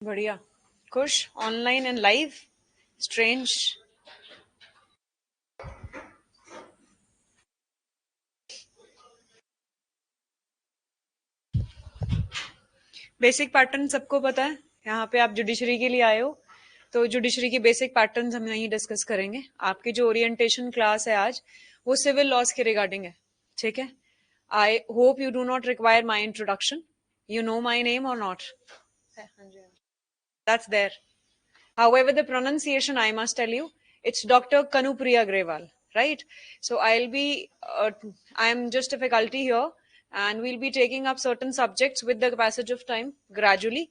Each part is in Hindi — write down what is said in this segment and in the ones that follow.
बढ़िया. खुश online and live. Strange. Basic pattern सबको पता है. यहाँ पे आप जुडिशरी के लिए आए हो, तो जुडिशरी के बेसिक पैटर्न्स हम यहीं डिस्कस करेंगे. आपकी जो ओरिएंटेशन क्लास है आज, वो सिविल लॉज के रिगार्डिंग है. ठीक है. I hope you do not require my introduction. You know my name और not? That's there. However, the pronunciation, I must tell you, it's Dr. Kanupriya Grewal, right? So I'm just a faculty here, and we'll be taking up certain subjects with the passage of time gradually.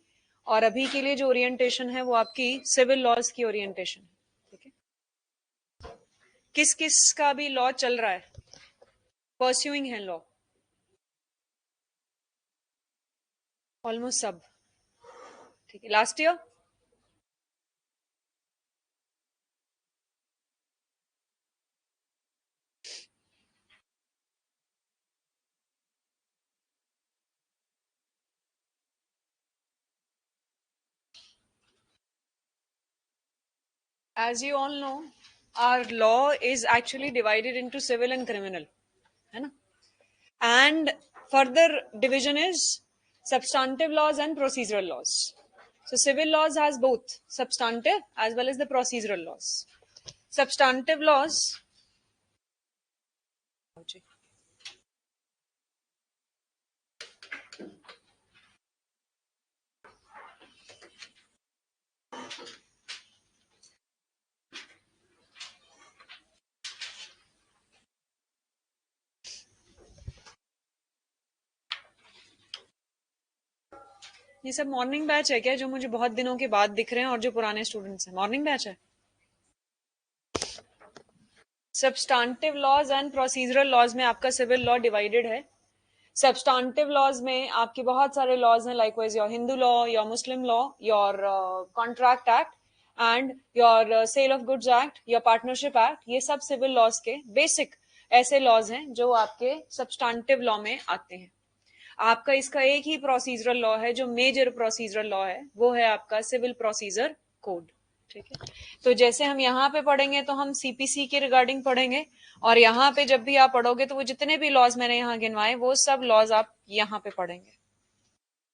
और अभी के लिए जो ओरिएंटेशन है वो आपकी सिविल लॉज की ओरिएंटेशन है. ठीक है. किस किस का भी लॉ चल रहा है, परस्यूइंग है लॉ? ऑलमोस्ट सब. ठीक है. Last year as you all know, our law is actually divided into civil and criminal, है ना? And further division is substantive laws and procedural laws. So civil laws has both substantive as well as the procedural laws. Substantive laws. ये सब मॉर्निंग बैच है क्या, जो मुझे बहुत दिनों के बाद दिख रहे हैं, और जो पुराने स्टूडेंट्स हैं? मॉर्निंग बैच है. Substantive laws and procedural laws में आपका सिविल लॉ डिवाइडेड है. सब्सटेंटिव लॉज में आपके बहुत सारे लॉज हैं, likewise your Hindu law, your Muslim law, your contract act and your sale of goods act, your partnership act. ये सब सिविल लॉज के बेसिक ऐसे लॉज हैं जो आपके सब्सटेंटिव लॉ में आते हैं. आपका इसका एक ही प्रोसीजरल लॉ है, जो मेजर प्रोसीजरल लॉ है, वो है आपका सिविल प्रोसीजर कोड. ठीक है. तो जैसे हम यहाँ पे पढ़ेंगे तो हम सीपीसी के रिगार्डिंग पढ़ेंगे, और यहाँ पे जब भी आप पढ़ोगे तो वो जितने भी लॉज मैंने यहाँ गिनवाए वो सब लॉज आप यहाँ पे पढ़ेंगे.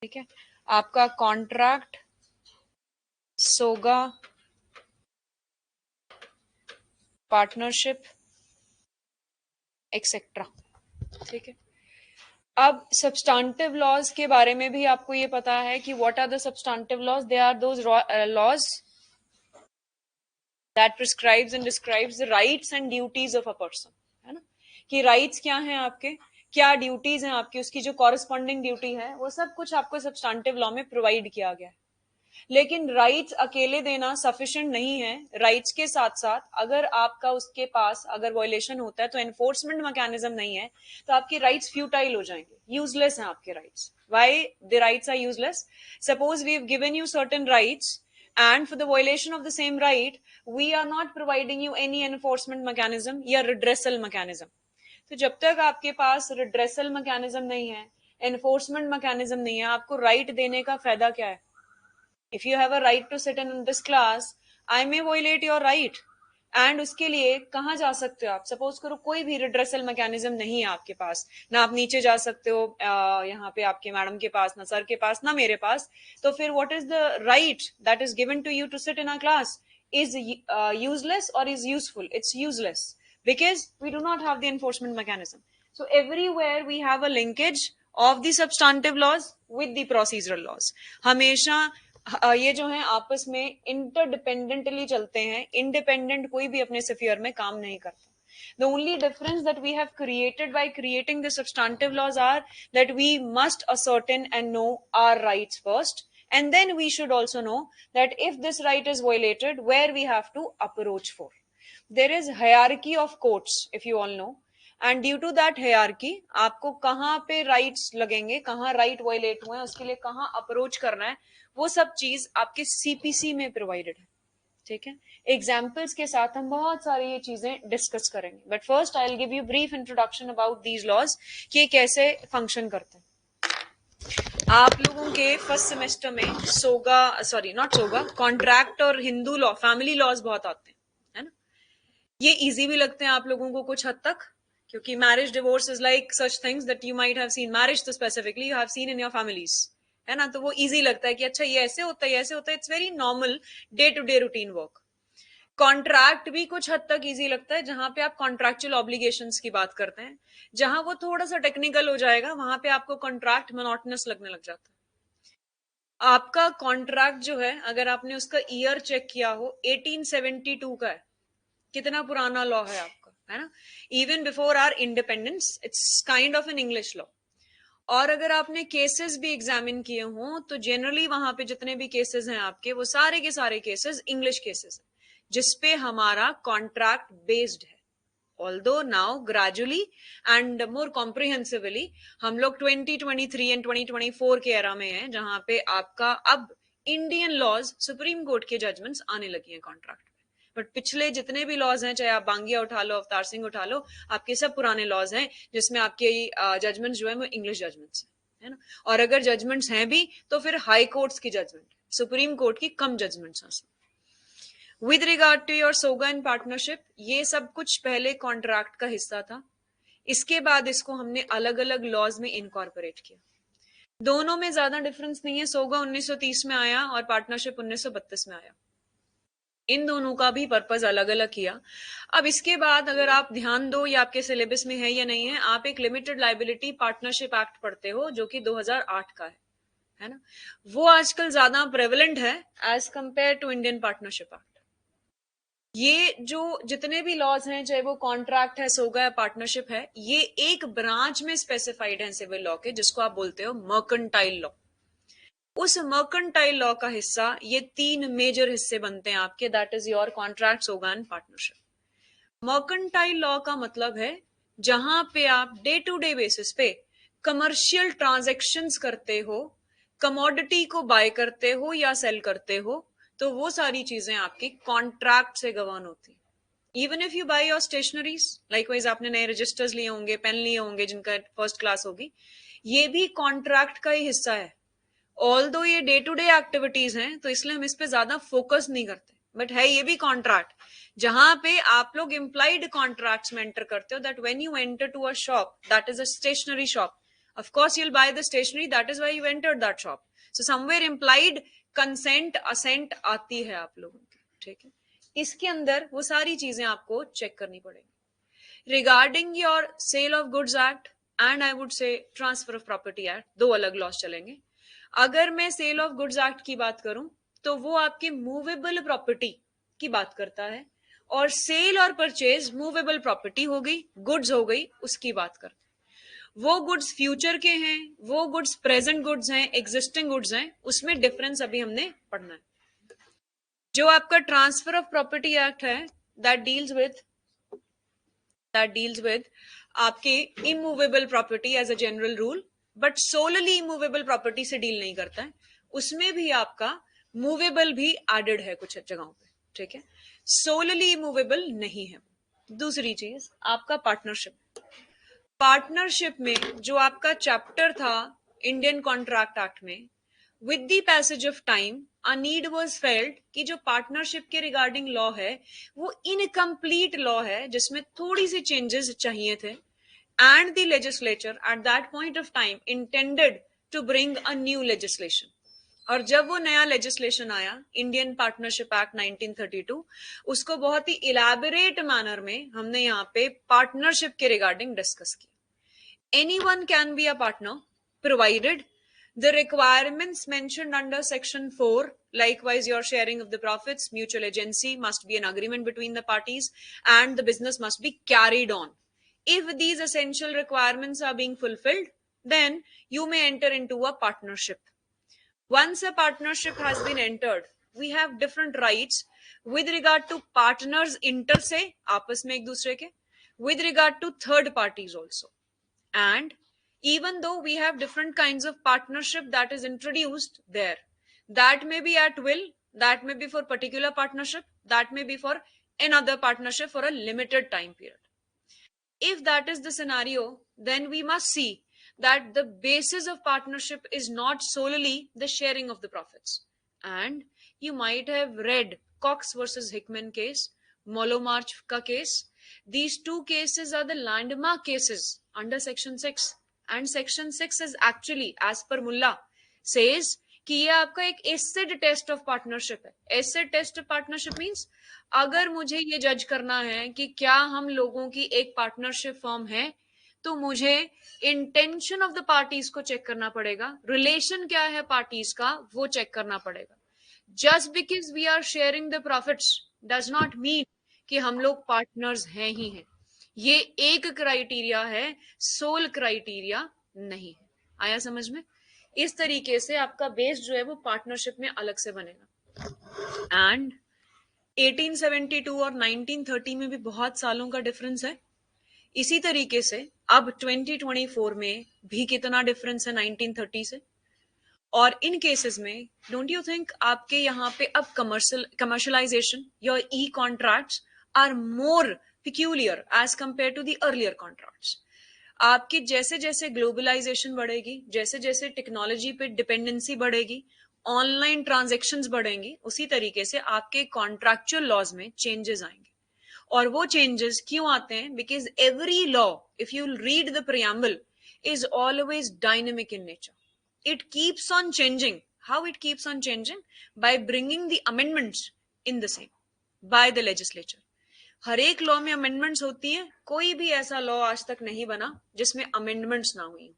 ठीक है. आपका कॉन्ट्रैक्ट, सोगा, पार्टनरशिप, एक्सेट्रा. ठीक है. अब सब्सटेंटिव लॉज के बारे में भी आपको ये पता है कि what are the substantive laws. They are those laws that prescribes and describes the rights and duties of a person. है ना, कि rights क्या हैं आपके, क्या ड्यूटीज हैं आपकी, उसकी जो कॉरेस्पॉन्डिंग ड्यूटी है वो सब कुछ आपको सब्सटेंटिव लॉ में प्रोवाइड किया गया है. लेकिन राइट्स अकेले देना सफिशिएंट नहीं है. राइट्स के साथ साथ अगर आपका उसके पास अगर वायलेशन होता है तो एनफोर्समेंट मैकेनिज्म नहीं है, तो आपके राइट्स फ्यूटाइल हो जाएंगे, यूजलेस हैं आपके rights. Why the rights are useless? Suppose we have given you certain rights, and for the violation of the same right we are not providing you any enforcement mechanism या redressal mechanism. तो जब तक आपके पास redressal mechanism नहीं है, enforcement mechanism नहीं है, आपको right देने का फायदा क्या है? If you have a right to sit in this class, I may violate your right. And उसके लिए कहाँ जा सकते हो आप? सपोज करो कोई भी रिड्रेसल मैकेनिज्म नहीं है आपके पास, ना आप नीचे जा सकते हो यहाँ पे आपके मैडम के पास, ना सर के पास, ना मेरे पास. तो फिर what is the right that is given to you to sit in a class? Is useless और is useful? It's useless because we do not have the enforcement mechanism. So everywhere we have a linkage of the substantive laws with the procedural laws. हमेशा ये जो है आपस में इंटरडिपेंडेंटली चलते हैं. इंडिपेंडेंट कोई भी अपने स्फीयर में काम नहीं करता. The only difference that we have created by creating the substantive laws are that we must ascertain and know our rights first, and then we should also know that if this right is violated, where we have to approach for. There is hierarchy of courts, if you all know, and due to that hierarchy आपको कहाँ पे राइट्स लगेंगे, कहाँ राइट वायलेट हुए हैं, उसके लिए कहाँ अप्रोच करना है, वो सब चीज आपके सीपीसी में प्रोवाइडेड है. ठीक है. एग्जाम्पल्स के साथ हम बहुत सारी ये चीजें डिस्कस करेंगे. But first I will give you brief introduction about these laws कि ये कैसे फंक्शन करते हैं. आप लोगों के फर्स्ट सेमेस्टर में सोगा, सॉरी नॉट सोगा, कॉन्ट्रैक्ट और हिंदू लॉ, फैमिली लॉज बहुत आते हैं, है ना। ये इजी भी लगते हैं आप लोगों को कुछ हद तक, क्योंकि marriage divorce is like such things that you might have seen, marriage तो specifically you have seen in your families, है ना। तो वो इजी लगता है कि अच्छा ये ऐसे होता है, ये ऐसे होता है, it's very normal day to day routine work. Contract भी कुछ हद तक इजी लगता है, जहां पे आप कॉन्ट्रैक्चुअल ऑब्लिगेशंस की बात करते हैं, जहां वो थोड़ा सा टेक्निकल हो जाएगा, वहां पे आपको कॉन्ट्रैक्ट मोनोटोनस लगने लग जाता है। आपका कॉन्ट्रैक्ट जो है, अगर आपने उसका ईयर चेक किया हो, 1872 का है। कितना पुराना लॉ है आपका, है ना। Even before our independence it's kind of an English law. और अगर आपने केसेस भी एग्जामिन किए हों, तो जनरली वहां पे जितने भी केसेस हैं आपके, वो सारे के सारे केसेस इंग्लिश केसेस हैं, जिसपे हमारा कॉन्ट्रैक्ट बेस्ड है। Although now gradually and more comprehensively हम लोग 2023 एंड 2024 के एरा में हैं, जहां पे आपका अब इंडियन लॉज, सुप्रीम कोर्ट के जजमेंट्स आने लगी हैं कॉन्ट्रैक्ट में। बट पिछले जितने भी लॉज हैं, चाहे आप बांगिया उठा लो, अवतार सिंह उठा लो, आपके सब पुराने लॉज हैं, जिसमें आपके जजमेंट्स जो है वो इंग्लिश जजमेंट्स है ना। और अगर जजमेंट्स हैं भी, तो फिर हाई कोर्ट्स की जजमेंट, सुप्रीम कोर्ट की कम जजमेंट्स हैं। With regard to your SOGA in partnership, ये सब कुछ पहले कॉन्ट्रैक्ट का हिस्सा था, इसके बाद इसको हमने अलग अलग लॉज में इनकॉर्पोरेट किया। दोनों में ज्यादा डिफरेंस नहीं है, सोगा 1930 में आया और पार्टनरशिप 1932 में आया। इन दोनों का भी पर्पज अलग अलग किया। अब इसके बाद अगर आप ध्यान दो, या आपके सिलेबस में है या नहीं है, आप एक लिमिटेड लाइबिलिटी पार्टनरशिप एक्ट पढ़ते हो, जो कि 2008 का है ना। वो आजकल ज्यादा प्रेवलेंट है as compare to Indian partnership act. ये जो जितने भी लॉज हैं, चाहे वो कॉन्ट्रैक्ट है, सोगा या पार्टनरशिप है, ये एक ब्रांच में स्पेसिफाइड है सिविल लॉ के, जिसको आप बोलते हो मर्केंटाइल लॉ। उस मर्केंटाइल लॉ का हिस्सा, ये तीन मेजर हिस्से बनते हैं आपके, that is your contract, SOGA and partnership. Mercantile law का मतलब है जहां पे आप डे टू डे बेसिस पे कमर्शियल ट्रांजेक्शन्स करते हो, कमोडिटी को बाय करते हो या सेल करते हो, तो वो सारी चीजें आपकी कॉन्ट्रैक्ट से गवर्न होती है। Even if you by your stationeries, likewise आपने नए रजिस्टर्स लिए होंगे, पेन लिए होंगे, जिनका फर्स्ट क्लास होगी, ये भी कॉन्ट्रैक्ट का ही हिस्सा है। ऑल दो ये डे टू डे एक्टिविटीज हैं, तो इसलिए हम इस पे ज्यादा फोकस नहीं करते, बट है ये भी कॉन्ट्रैक्ट, जहां पे आप लोग इंप्लाइड कॉन्ट्रैक्ट्स में एंटर करते हो, that when you enter to a shop that is a stationery shop, of course you'll buy the stationery, that is why you entered that shop, so somewhere implied consent assent आती है आप लोगों की, ठीक है। इसके अंदर वो सारी चीजें आपको चेक करनी पड़ेगी। Regarding your sale of goods act and I would say transfer of property act, दो अलग लॉस चलेंगे। अगर मैं सेल ऑफ गुड्स एक्ट की बात करूं, तो वो आपकी मूवेबल प्रॉपर्टी की बात करता है, और सेल और परचेज मूवेबल प्रॉपर्टी हो गई, गुड्स हो गई, उसकी बात करता है। वो गुड्स फ्यूचर के हैं, वो गुड्स प्रेजेंट गुड्स हैं, एग्जिस्टिंग गुड्स हैं, उसमें डिफरेंस अभी हमने पढ़ना है। जो आपका ट्रांसफर ऑफ प्रॉपर्टी एक्ट है, दैट डील्स विद आपके immovable property as a general rule, but solely immovable property से डील नहीं करता है, उसमें भी आपका मूवेबल भी एडेड है कुछ जगहों पे, ठीक है। सोलली इमूवेबल नहीं है। दूसरी चीज आपका पार्टनरशिप। पार्टनरशिप में जो आपका चैप्टर था इंडियन कॉन्ट्रैक्ट एक्ट में, with the passage of time a need was felt कि जो पार्टनरशिप के रिगार्डिंग लॉ है, वो इनकम्प्लीट लॉ है, जिसमें थोड़ी सी चेंजेस चाहिए थे, and the legislature at that point of time intended to bring a new legislation. और जब वो नया लेजिस्लेशन आया, इंडियन पार्टनरशिप एक्ट 1932, उसको बहुत ही इलैबोरेट मैनर में हमने यहाँ पे पार्टनरशिप के रिगार्डिंग डिस्कस किया। Anyone can be a partner provided the requirements mentioned under section 4, likewise your sharing of the profits, mutual agency must be an agreement between the parties, and the business must be carried on. If these essential requirements are being fulfilled, then you may enter into a partnership. Once a partnership has been entered, we have different rights with regard to partners inter se, आपस में एक दूसरे के, with regard to third parties also. And even though we have different kinds of partnership that is introduced there, that may be at will, that may be for particular partnership, that may be for another partnership for a limited time period. If that is the scenario, then we must see that the basis of partnership is not solely the sharing of the profits. And you might have read Cox versus Hickman case, Molomarch ka case. These two cases are the landmark cases under section 6. And section 6 is actually, as per Mullah, says कि ये आपका एक एसिड टेस्ट ऑफ पार्टनरशिप है. Acid test of partnership means अगर मुझे ये जज करना है कि क्या हम लोगों की एक पार्टनरशिप फॉर्म है, तो मुझे इंटेंशन ऑफ द पार्टीज को चेक करना पड़ेगा, रिलेशन क्या है पार्टीज का वो चेक करना पड़ेगा. Just because we are sharing the profits does not mean कि हम लोग पार्टनर्स हैं ही हैं. ये एक क्राइटेरिया है, सोल क्राइटेरिया नहीं है. आया समझ में? इस तरीके से आपका बेस जो है वो पार्टनरशिप में अलग से बनेगा. एंड 1872 और 1930 में भी बहुत सालों का डिफरेंस है. इसी तरीके से अब 2024 में भी कितना डिफरेंस है 1930 से. और इन केसेस में डोंट यू थिंक आपके यहाँ पे अब कमर्शियलाइजेशन या e contracts are more peculiar as compare to the earlier contracts. आपकी जैसे जैसे ग्लोबलाइजेशन बढ़ेगी, जैसे जैसे टेक्नोलॉजी पे डिपेंडेंसी बढ़ेगी, ऑनलाइन ट्रांजेक्शन्स बढ़ेंगी, उसी तरीके से आपके कॉन्ट्रैक्चुअल लॉज में चेंजेस आएंगे. और वो चेंजेस क्यों आते हैं? Because every law, if you read the preamble, is always dynamic in nature. It keeps on changing. How it keeps on changing? By bringing the amendments in the same by the legislature. हर एक लॉ में अमेंडमेंट्स होती हैं. कोई भी ऐसा लॉ आज तक नहीं बना जिसमें अमेंडमेंट्स ना हुई.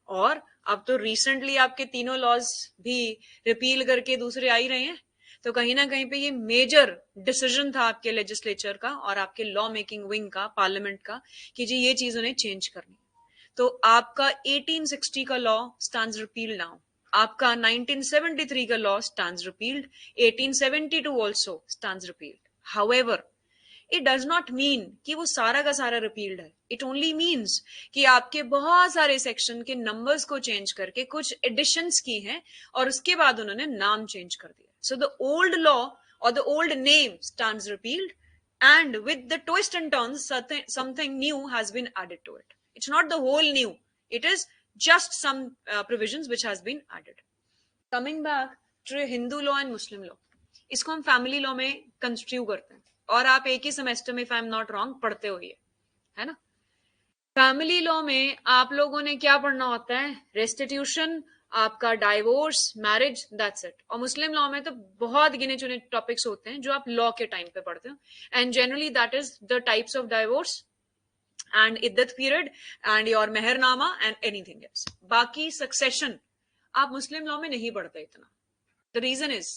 और अब तो रिसेंटली आपके तीनों लॉज भी रिपील करके दूसरे आ ही रहे हैं. तो कहीं ना कहीं पे ये मेजर डिसीजन था आपके लेजिस्लेचर का और आपके लॉ मेकिंग विंग का, पार्लियामेंट का, कि जी ये चीज उन्हें चेंज करनी. तो आपका 1860 का लॉ स्टैंड्स रिपील्ड नाउ. आपका 1973 का law stands repealed. 1872 also stands repealed. However, it does not mean कि वो सारा का सारा रिपील्ड है. इट ओनली मीन्स कि आपके बहुत सारे सेक्शन के नंबर्स को चेंज करके कुछ एडिशंस की हैं और उसके बाद उन्होंने नाम चेंज कर दिया. सो द ओल्ड लॉ और the old name stands repealed, and with the twist and turns, something new has been added to it. It's not the whole new. It is just some provisions which has been added. Coming back to Hindu law and Muslim law, इसको हम फैमिली लॉ में कंस्ट्रू करते हैं और आप एक ही सेमेस्टर में, if I am not wrong, पढ़ते हो ये, है ना. फैमिली लॉ में आप लोगों ने क्या पढ़ना होता है? रेस्टिट्यूशन, आपका डाइवोर्स, मैरिज, दैट्स इट. और मुस्लिम लॉ में तो बहुत गिने चुने टॉपिक्स होते हैं जो आप लॉ के टाइम पे पढ़ते हो. And generally that is the types of divorce and iddat period and your mehrnama and anything else. बाकी सक्सेशन आप मुस्लिम लॉ में नहीं पढ़ते इतना. The reason is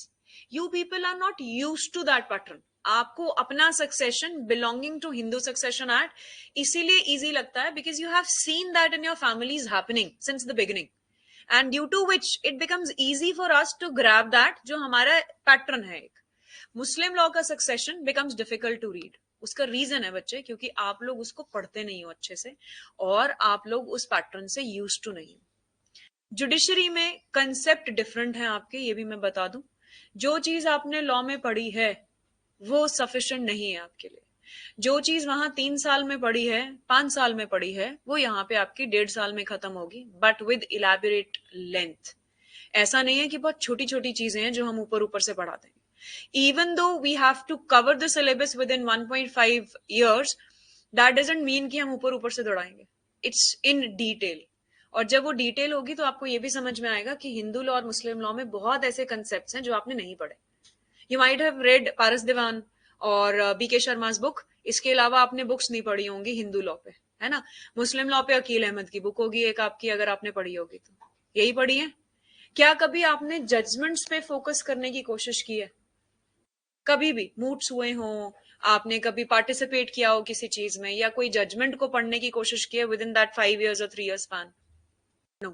you people are not used to that pattern. आपको अपना succession belonging to Hindu succession act इसीलिए इजी लगता है because you have seen that in your families happening since the beginning, and due to which it becomes easy for us to grab that जो हमारा पैटर्न है. एक मुस्लिम लॉ का succession becomes difficult to read. उसका रीजन है बच्चे, क्योंकि आप लोग उसको पढ़ते नहीं हो अच्छे से और आप लोग उस पैटर्न से यूज टू नहीं हो. जुडिशरी में कंसेप्ट डिफरेंट है आपके, ये भी मैं बता दूं. जो चीज आपने लॉ में पढ़ी है वो सफिशिएंट नहीं है आपके लिए. जो चीज वहां 3 साल में पढ़ी है, 5 साल में पढ़ी है, वो यहाँ पे आपकी 1.5 साल में खत्म होगी, बट विद इलैबोरेट लेंथ. ऐसा नहीं है कि बहुत छोटी छोटी चीजें हैं जो हम ऊपर ऊपर से पढ़ाते हैं. Even though we have to cover the syllabus within 1.5 years, that doesn't mean कि हम ऊपर ऊपर से दौड़ाएंगे. It's in detail. और जब वो डिटेल होगी तो आपको ये भी समझ में आएगा कि हिंदू लॉ और मुस्लिम लॉ में बहुत ऐसे कंसेप्ट हैं जो आपने नहीं पढ़े. यू माइट हैव रेड पारस दीवान और बीके शर्मा's बुक. इसके अलावा आपने बुक्स नहीं पढ़ी होंगी हिंदू लॉ पे, है ना. मुस्लिम लॉ पे अकील अहमद की बुक होगी एक आपकी, अगर आपने पढ़ी होगी तो. यही पढ़ी है क्या? कभी आपने जजमेंट्स पे फोकस करने की कोशिश की है? कभी भी मूड्स हुए हों, आपने कभी पार्टिसिपेट किया हो किसी चीज में, या कोई जजमेंट को पढ़ने की कोशिश की है within that 5 years or 3 years span? No.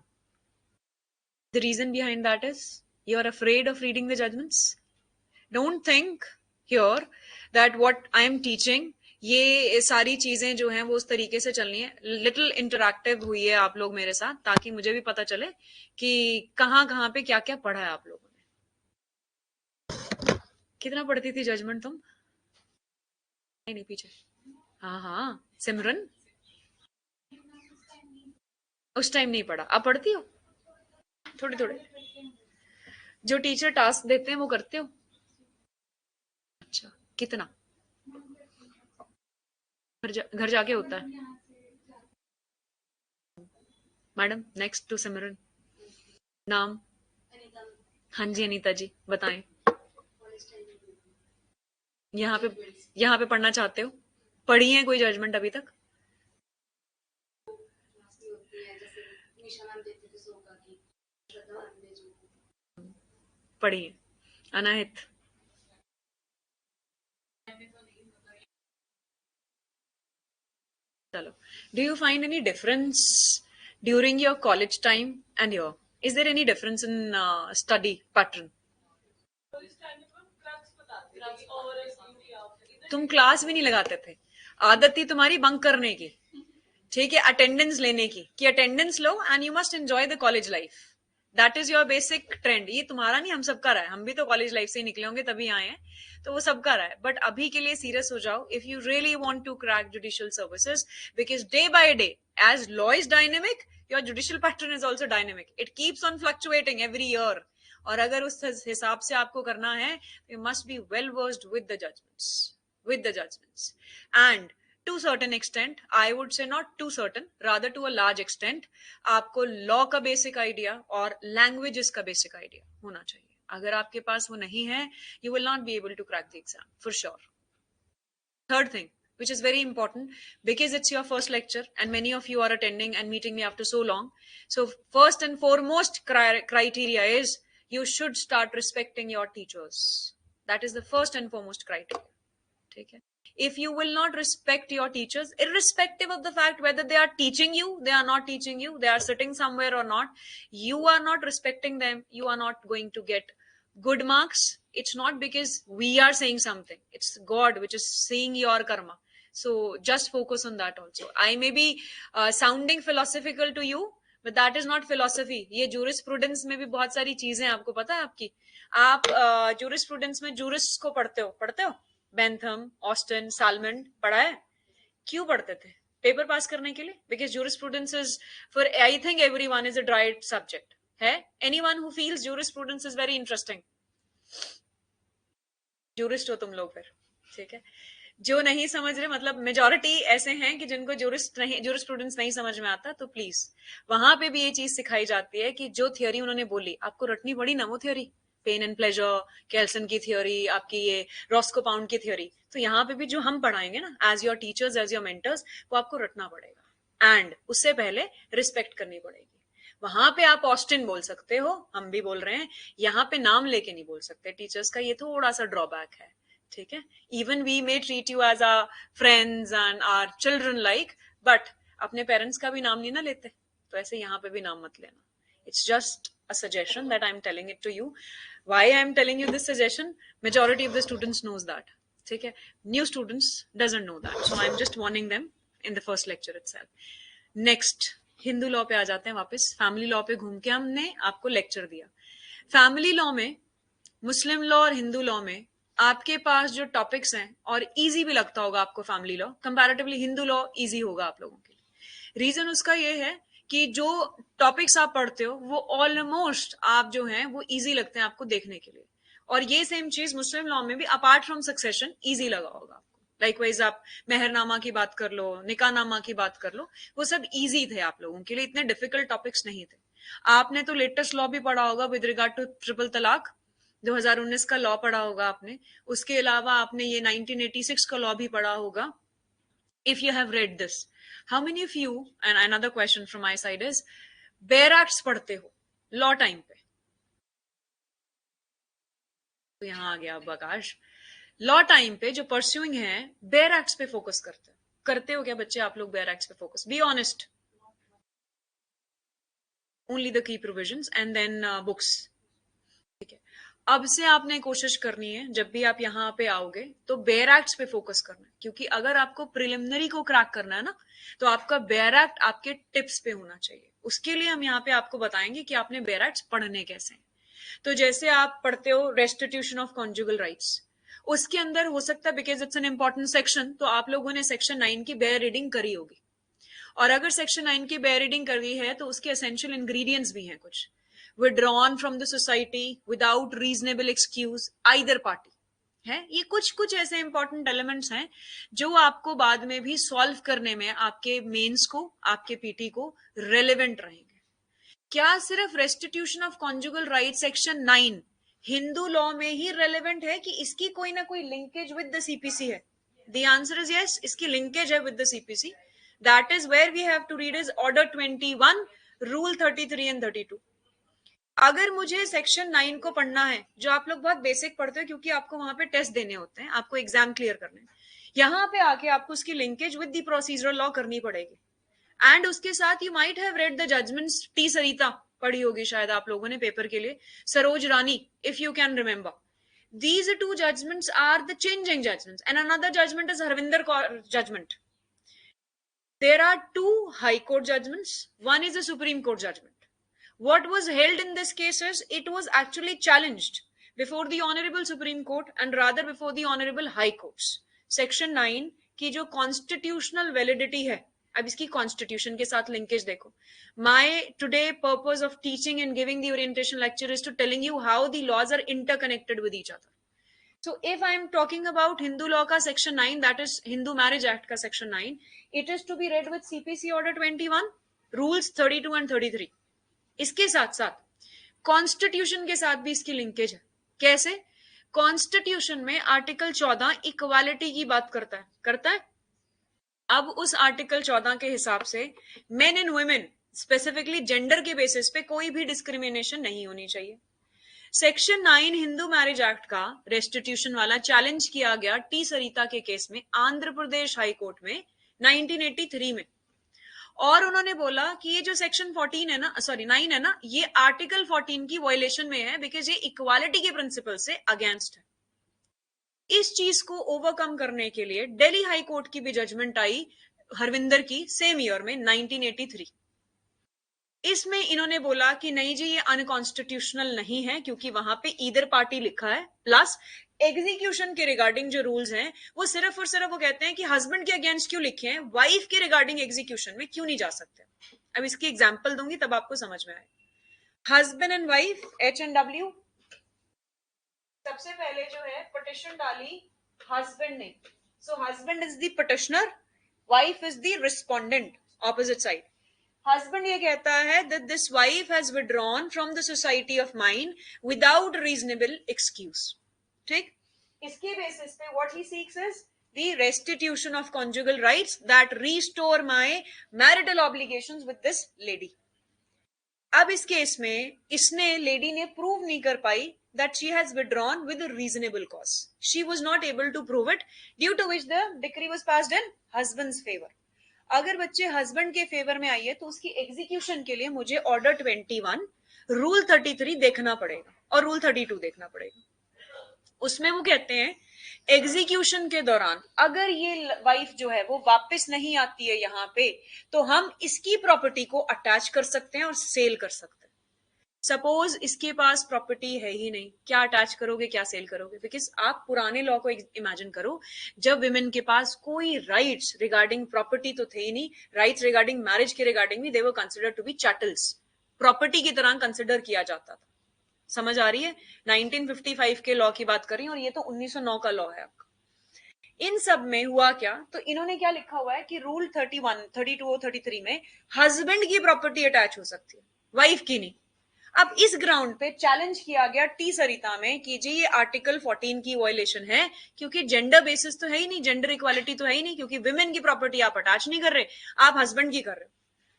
The reason behind that is you are afraid of reading the judgments. Don't think here that what I am teaching, ये सारी चीजें जो हैं वो उस तरीके से चलनी है. लिटिल इंटरैक्टिव हुई है आप लोग मेरे साथ, ताकि मुझे भी पता चले कि कहाँ पे क्या क्या पढ़ा है आप लोगों ने. कितना पढ़ती थी जजमेंट तुम? नहीं पीछे. हाँ हाँ सिमरन, उस टाइम नहीं पढ़ा, आप पढ़ती हो थोड़े थोड़े? जो टीचर टास्क देते हैं वो करते हो? अच्छा, कितना? घर जाके होता है? मैडम नेक्स्ट टू सिमरन, नाम? हाँ जी अनीता जी बताएं। यहाँ पे यहाँ पे पढ़ना चाहते हो? पढ़ी है कोई जजमेंट अभी तक? पढ़ी है। अनाहित? चलो, do you find any difference during your college time and your, is there any difference in study pattern? तुम क्लास भी नहीं लगाते थे, आदत थी तुम्हारी बंक करने की, ठीक है, अटेंडेंस लेने की, कि attendance low and you must enjoy the college life. That is your basic trend. ये तुम्हारा नहीं, हम सबका रहा है, हम भी तो कॉलेज लाइफ से ही निकले होंगे तभी आए हैं, तो वो सबका रहा है। बट अभी के लिए सीरियस हो जाओ if you really want to crack judicial services, because day by day as law is dynamic, your judicial pattern is also dynamic, it keeps on fluctuating every year. और अगर उस हिसाब से आपको करना है, you must be well versed with the judgments and to certain extent, I would say not to certain, rather to a large extent, आपको लॉ का बेसिक आइडिया और लैंग्वेजेस का बेसिक आइडिया होना चाहिए। अगर आपके पास वो नहीं है, you will not be able to crack the exam for sure. Third thing, which is very important, because it's your first lecture and many of you are attending and meeting me after so long, so first and foremost criteria is you should start respecting your teachers. That is the first and foremost criteria. ठीक है? If you will not respect your teachers, irrespective of the fact whether they are teaching you, they are not teaching you, they are sitting somewhere or not, you are not respecting them, you are not going to get good marks. It's not because we are saying something, it's God which is seeing your karma. So just focus on that also. I may be sounding philosophical to you, but that is not philosophy. ये jurisprudence में भी बहुत सारी चीजें आपको पता है आपकी, आप jurisprudence में jurist को पढ़ते हो? बेंथम, ऑस्टिन, सालमन पढ़ा है? क्यों पढ़ते थे? पेपर पास करने के लिए? Because jurisprudence is for, I think everyone is a dry subject है। Anyone who feels jurisprudence is very interesting, jurist हो तुम लोग फिर, ठीक है? जो नहीं समझ रहे, मतलब मेजोरिटी ऐसे हैं कि जिनको जूरिस्प्रूडेंस नहीं समझ में आता, तो प्लीज वहां पे भी ये चीज सिखाई जाती है कि जो थियोरी उन्होंने बोली आपको रटनी पड़ी ना, वो थियोरी, पेन एंड प्लेजर, केल्सन की थ्योरी, आपकी ये रॉस्को पाउंड की थ्योरी, तो यहाँ पे भी जो हम पढ़ाएंगे ना as your teachers, as your mentors, वो आपको रटना पड़ेगा एंड उससे पहले रिस्पेक्ट करनी पड़ेगी। वहां पे आप ऑस्टिन बोल सकते हो, हम भी बोल रहे हैं, यहाँ पे नाम लेके नहीं बोल सकते टीचर्स का, ये थोड़ा सा ड्रॉबैक है, ठीक है? Even we may treat you as our friends and our children like, but अपने पेरेंट्स का भी नाम नहीं ना लेते, तो ऐसे यहाँ पे भी नाम मत लेना। It's just a suggestion that I'm telling it to you. Why I'm telling you this suggestion? Majority of the students knows that. ठीक है? New students doesn't know that. So I'm just warning them in the first lecture itself. Next, Hindu law पे आ जाते हैं वापस। फैमिली लॉ पे घूम के हमने आपको लेक्चर दिया। फैमिली लॉ में, मुस्लिम लॉ और हिंदू लॉ में आपके पास जो टॉपिक्स हैं, और इजी भी लगता होगा आपको family law, comparatively Hindu law easy होगा आप लोगों के लिए। रीजन उसका ये है कि जो टॉपिक्स आप पढ़ते हो वो ऑलमोस्ट आप जो हैं वो इजी लगते हैं आपको देखने के लिए, और ये सेम चीज मुस्लिम लॉ में भी अपार्ट फ्रॉम सक्सेशन इजी लगा होगा आपको। लाइकवाइज आप मेहरनामा की बात कर लो, निकाहनामा की बात कर लो, वो सब इजी थे आप लोगों के लिए, इतने डिफिकल्ट टॉपिक्स नहीं थे। आपने तो लेटेस्ट लॉ भी पढ़ा होगा विद रिगार्ड टू ट्रिपल तलाक, 2019 का लॉ पढ़ा होगा आपने, उसके अलावा आपने ये 1986 का लॉ भी पढ़ा होगा। If you have read this, how many of you, and another question from my side is, bear acts पढ़ते हो लॉ टाइम पे? तो यहाँ आ गया अब आकाश, लॉ टाइम पे जो परस्यूइंग है बेयर एक्ट्स पे फोकस करते हो क्या बच्चे आप लोग? बेयर एक्ट्स पे focus, be honest, only the key provisions and then books, ठीक है? अब से आपने कोशिश करनी है जब भी आप यहाँ पे आओगे तो बेयर एक्ट्स पे फोकस करना है, क्योंकि अगर आपको प्रिलिमिनरी को क्रैक करना है ना, तो आपका बेयर एक्ट आपके टिप्स पे होना चाहिए। उसके लिए हम यहाँ पे आपको बताएंगे कि आपने बेयर एक्ट्स पढ़ने कैसे हैं। तो जैसे आप पढ़ते हो रेस्टिट्यूशन ऑफ कॉन्जुगल राइट्स, उसके अंदर हो सकता है, because it's an important section, तो आप लोगों ने सेक्शन 9 की बेयर रीडिंग करी होगी, और अगर सेक्शन 9 की बेयर रीडिंग कर दी है तो उसके एसेंशियल इंग्रेडिएंट्स भी हैं कुछ, withdrawn from the society without reasonable excuse either party है। ये कुछ कुछ ऐसे इंपॉर्टेंट एलिमेंट्स हैं जो आपको बाद में भी सॉल्व करने में आपके मेंस को, आपके पीटी को रेलेवेंट रहेंगे। क्या सिर्फ restitution of conjugal right section 9 Hindu law में ही रेलेवेंट है कि इसकी कोई ना कोई लिंकेज विद द सीपीसी है? द आंसर इज यस, इसकी लिंकेज है with the CPC. That is where we have to read is order 21, rule 33 and 32। अगर मुझे सेक्शन 9 को पढ़ना है, जो आप लोग बहुत बेसिक पढ़ते हो क्योंकि आपको वहां पे टेस्ट देने होते हैं, आपको एग्जाम क्लियर करने, यहां पे आके आपको उसकी linkage with the procedural law करनी पड़ेगी। एंड उसके साथ you might have read the judgments, T Sarita पढ़ी होगी शायद आप लोगों ने पेपर के लिए, Saroj Rani, if you can remember. These two judgments are the changing judgments, and another judgment is Harvinder judgment. There are two High Court judgments. One is a Supreme Court judgment. What was held in this case is it was actually challenged before the Honorable Supreme Court and rather before the Honorable High Courts. Section 9 की जो constitutional validity है, अब इसकी कॉन्स्टिट्यूशन के साथ लिंकेज देखो। My today purpose of teaching and giving the orientation lecture is to telling you how the laws are interconnected with each other. So if I am talking about Hindu law का section 9, that is Hindu marriage act का section 9, it is to be read with CPC order 21, rules 32 and 33। इसके साथ साथ कॉन्स्टिट्यूशन के साथ भी इसकी लिंकेज है। कैसे? कॉन्स्टिट्यूशन में आर्टिकल 14 इक्वालिटी की बात करता है। अब उस आर्टिकल 14 के हिसाब से main and women, specifically gender के बेसिस पे कोई भी डिस्क्रिमिनेशन नहीं होनी चाहिए। सेक्शन 9 हिंदू मैरिज एक्ट का रेस्टिट्यूशन वाला चैलेंज किया गया टी सरिता के केस में आंध्र प्रदेश हाई कोर्ट में 1983 में, और उन्होंने बोला कि ये जो सेक्शन 14 है ना, सॉरी 9 है ना, ये आर्टिकल 14 की वायलेशन में है बिकॉज ये इक्वालिटी के प्रिंसिपल से अगेंस्ट है। इस चीज को ओवरकम करने के लिए दिल्ली हाई कोर्ट की भी जजमेंट आई हरविंदर की सेम ईयर में 1983। इसमें इन्होंने बोला कि नहीं जी ये अनकॉन्स्टिट्यूशनल नहीं है क्योंकि वहां पे ईदर पार्टी लिखा है, प्लस एग्जीक्यूशन के रिगार्डिंग जो रूल्स हैं वो सिर्फ और सिर्फ वो कहते हैं कि हस्बैंड के अगेंस्ट क्यों लिखे हैं, वाइफ के रिगार्डिंग एग्जीक्यूशन में क्यों नहीं जा सकते। अब इसकी एग्जाम्पल दूंगी तब आपको समझ में आए। हस्बैंड एंड वाइफ HW, सबसे पहले जो है पिटिशन डाली हस्बैंड ने, सो husband is the petitioner, wife is the respondent, opposite side. Husband ये कहता है that this wife has withdrawn from the society of mine without reasonable excuse। ठीक, इसके बेसिस पे what he seeks is the restitution of conjugal rights that restore my marital obligations with this lady। अब इस केस में इसने, लेडी ने प्रूव नहीं कर पाई that she has withdrawn with a reasonable cause. She was not able to prove it, due to which the decree was passed in husband's favor। अगर बच्चे हस्बैंड के फेवर में आई है तो उसकी एग्जीक्यूशन के लिए मुझे ऑर्डर 21, रूल 33 देखना पड़ेगा और रूल 32 देखना पड़ेगा। उसमें वो कहते हैं एग्जीक्यूशन के दौरान अगर ये वाइफ जो है वो वापस नहीं आती है यहाँ पे, तो हम इसकी प्रॉपर्टी को अटैच कर सकते हैं और सेल कर सकते हैं। सपोज इसके पास प्रॉपर्टी है ही नहीं, क्या अटैच करोगे, क्या सेल करोगे? बिकॉज आप पुराने लॉ को इमेजिन करो, जब विमेन के पास कोई राइट्स रिगार्डिंग प्रॉपर्टी तो थे ही नहीं, राइट्स रिगार्डिंग मैरिज के रिगार्डिंग भी they were considered to be chattels, property की तरह कंसिडर किया जाता था। समझ आ रही है? 1955 के लॉ की बात कर रही हूँ और ये तो 1909 का लॉ है आपका। इन सब में हुआ क्या, तो इन्होंने क्या लिखा हुआ है कि रूल 31, 32 और 33 में हस्बैंड की प्रॉपर्टी अटैच हो सकती है, वाइफ की नहीं। अब इस ग्राउंड पे चैलेंज किया गया टी सरिता में कि जी ये आर्टिकल 14 की वायलेशन है क्योंकि जेंडर बेसिस तो है ही नहीं, जेंडर इक्वालिटी तो है ही नहीं, क्योंकि विमेन की प्रॉपर्टी आप अटैच नहीं कर रहे, आप हस्बैंड की कर रहे हो।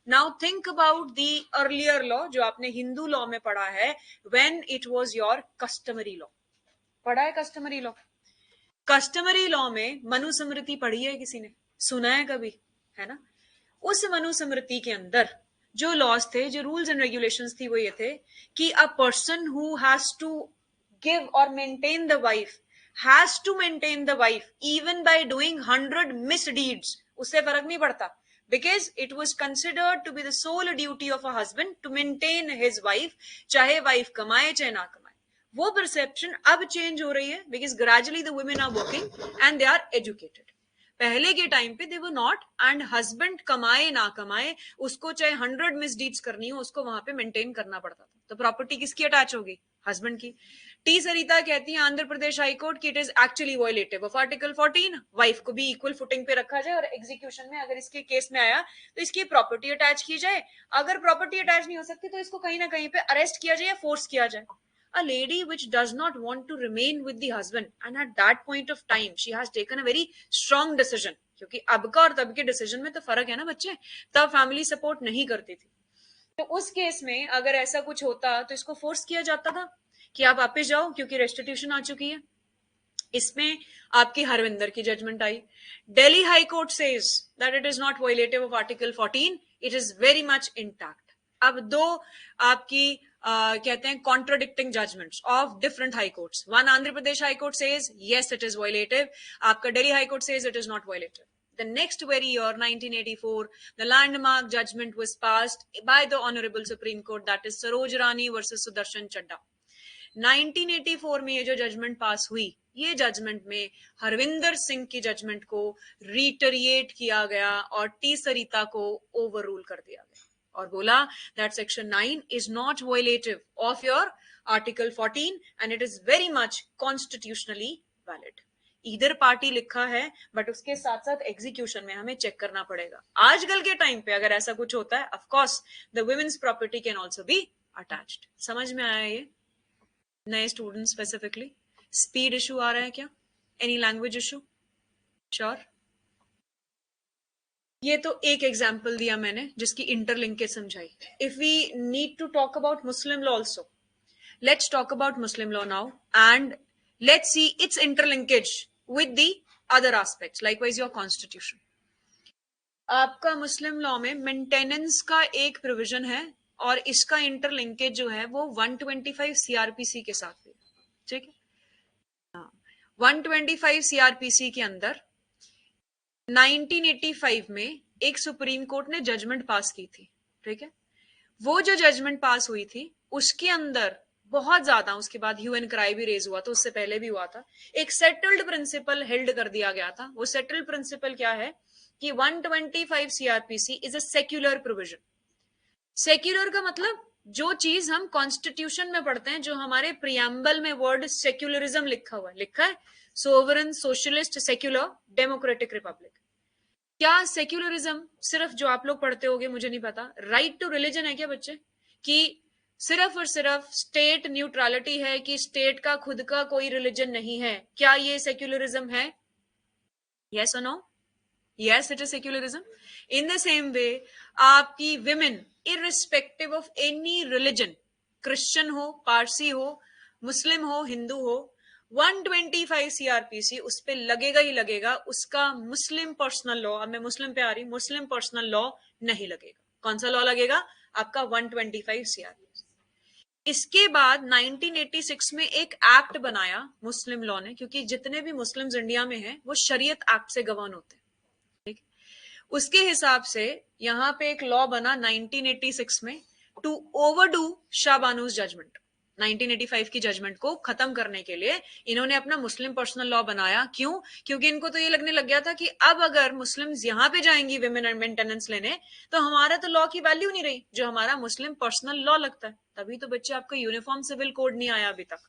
Now think about the earlier law जो आपने हिंदू लॉ में पढ़ा है, when it was your customary law. पढ़ा है कस्टमरी लॉ? कस्टमरी लॉ में मनुस्मृति पढ़ी है किसी ने? सुना है कभी? है ना? उस मनुस्मृति के अंदर जो लॉज थे, जो रूल्स एंड रेगुलेशंस थी, वो ये थे कि a person who has to give और maintain the wife has to maintain the wife even by doing 100 misdeeds, उससे फर्क नहीं पड़ता, because it was considered to be the sole duty of a husband to maintain his wife, चाहे वाइफ कमाए चाहे ना कमाए। वो परसेप्शन अब चेंज हो रही है because gradually the women are working and they are educated. पहले के टाइम पे they were not, and husband कमाए ना कमाए उसको चाहे 100 मिसडीड्स करनी हो उसको वहां पे मेंटेन करना पड़ता था। तो प्रॉपर्टी किसकी अटैच होगी? हस्बैंड की। टी सरिता कहती है आंध्र प्रदेश हाईकोर्ट की it is actually violative of article 14, wife को भी इक्वल फुटिंग पे रखा जाए और एग्जीक्यूशन में अगर इसके केस में आया तो इसकी प्रॉपर्टी अटैच की जाए, अगर प्रॉपर्टी अटैच नहीं हो सकती तो इसको कहीं ना कहीं पे अरेस्ट किया जाए या फोर्स किया जाए। A lady which does not want to remain with the husband and at that point of time she has taken a very strong decision, क्योंकि अब का और तब के डिसीजन में तो फर्क है ना बच्चे, तब फैमिली सपोर्ट नहीं करती थी। तो उस केस में अगर ऐसा कुछ होता तो इसको फोर्स किया जाता था कि आप वापस जाओ क्योंकि रेस्टिट्यूशन आ चुकी है। इसमें आपकी हरविंदर की जजमेंट आई। Delhi high court says that it is not violative of article 14, it is very much intact. अब दो आपकी कहते हैं contradicting judgments of different high courts. One Andhra Pradesh high court says yes it is violative, आपका Delhi high court says it is not violative. The next very year, 1984, the landmark judgment was passed by the Honorable Supreme Court, that is Saroj Rani versus Sudarshan Chadda. 1984 में ये जो जजमेंट पास हुई, ये जजमेंट में हरविंदर सिंह की जजमेंट को रिटरिएट किया गया और टी सरिता को ओवर रूल कर दिया गया और बोला that section 9 is not violative of your article 14 and it is very much constitutionally valid. इधर पार्टी लिखा है बट उसके साथ साथ एग्जीक्यूशन में हमें चेक करना पड़ेगा। आजकल के टाइम पे अगर ऐसा कुछ होता है of course the women's property can also be attached. समझ में आया ये? नए स्टूडेंट स्पेसिफिकली स्पीड इशू आ रहा है क्या? Any language issue? श्योर। ये तो एक एग्जाम्पल दिया मैंने जिसकी इंटरलिंकेज समझाई। If we need to talk about Muslim law also, let's talk about Muslim law now and let's see its interlinkage with the other aspects, likewise your constitution. आपका मुस्लिम लॉ में मेंटेनेंस का एक प्रोविजन है और इसका इंटरलिंकेज जो है वो 125 सीआरपीसी के साथ है, ठीक है। 125 सीआरपीसी के अंदर 1985 में एक सुप्रीम कोर्ट ने जजमेंट पास की थी, ठीक है। वो जो जजमेंट पास हुई थी उसके अंदर बहुत ज्यादा, उसके बाद ह्यू एंड क्राई भी रेज हुआ था, उससे पहले भी हुआ था, एक सेटल्ड प्रिंसिपल हेल्ड कर दिया गया था। वो सेटल्ड प्रिंसिपल क्या है कि 125 CrPC is a secular provision. Secular का मतलब जो चीज हम कॉन्स्टिट्यूशन में पढ़ते हैं, जो हमारे प्रियम्बल में वर्ड सेक्युलरिज्म लिखा हुआ है, लिखा है sovereign, socialist, secular, democratic Republic. क्या सेक्युलरिज्म सिर्फ जो आप लोग पढ़ते होंगे मुझे नहीं पता, राइट टू रिलीजन है क्या बच्चे? कि सिर्फ और सिर्फ स्टेट न्यूट्रलिटी है कि स्टेट का खुद का कोई रिलीजन नहीं है, क्या ये सेक्युलरिज्म है? यस और no? Yes, it is secularism. In the same way आपकी women irrespective of any religion, Christian हो, पारसी हो, मुस्लिम हो, हिंदू हो, 125 सीआरपीसी उस पे लगेगा ही लगेगा। उसका मुस्लिम पर्सनल लॉ, अब मैं मुस्लिम पे आ रही, मुस्लिम पर्सनल लॉ नहीं लगेगा। कौन सा लॉ लगेगा? आपका 125 सीआरपीसी। इसके बाद 1986 में एक एक्ट बनाया मुस्लिम लॉ ने, क्योंकि जितने भी मुस्लिम्स इंडिया में हैं वो शरीयत एक्ट से गवर्न होते हैं, ठीक है। उसके हिसाब से यहाँ पे एक लॉ बना 1986 में टू ओवरडू शाहबानूज जजमेंट। 1985 की जजमेंट को खत्म करने के लिए इन्होंने अपना मुस्लिम पर्सनल लॉ बनाया। क्यों? क्योंकि इनको तो ये लगने लग गया था कि अब अगर मुस्लिम्स यहाँ पे जाएंगी विमेन मेंटेनेंस लेने तो हमारा तो लॉ की वैल्यू नहीं रही, जो हमारा मुस्लिम पर्सनल लॉ लगता है। तभी तो बच्चे आपका यूनिफॉर्म सिविल कोड नहीं आया अभी तक।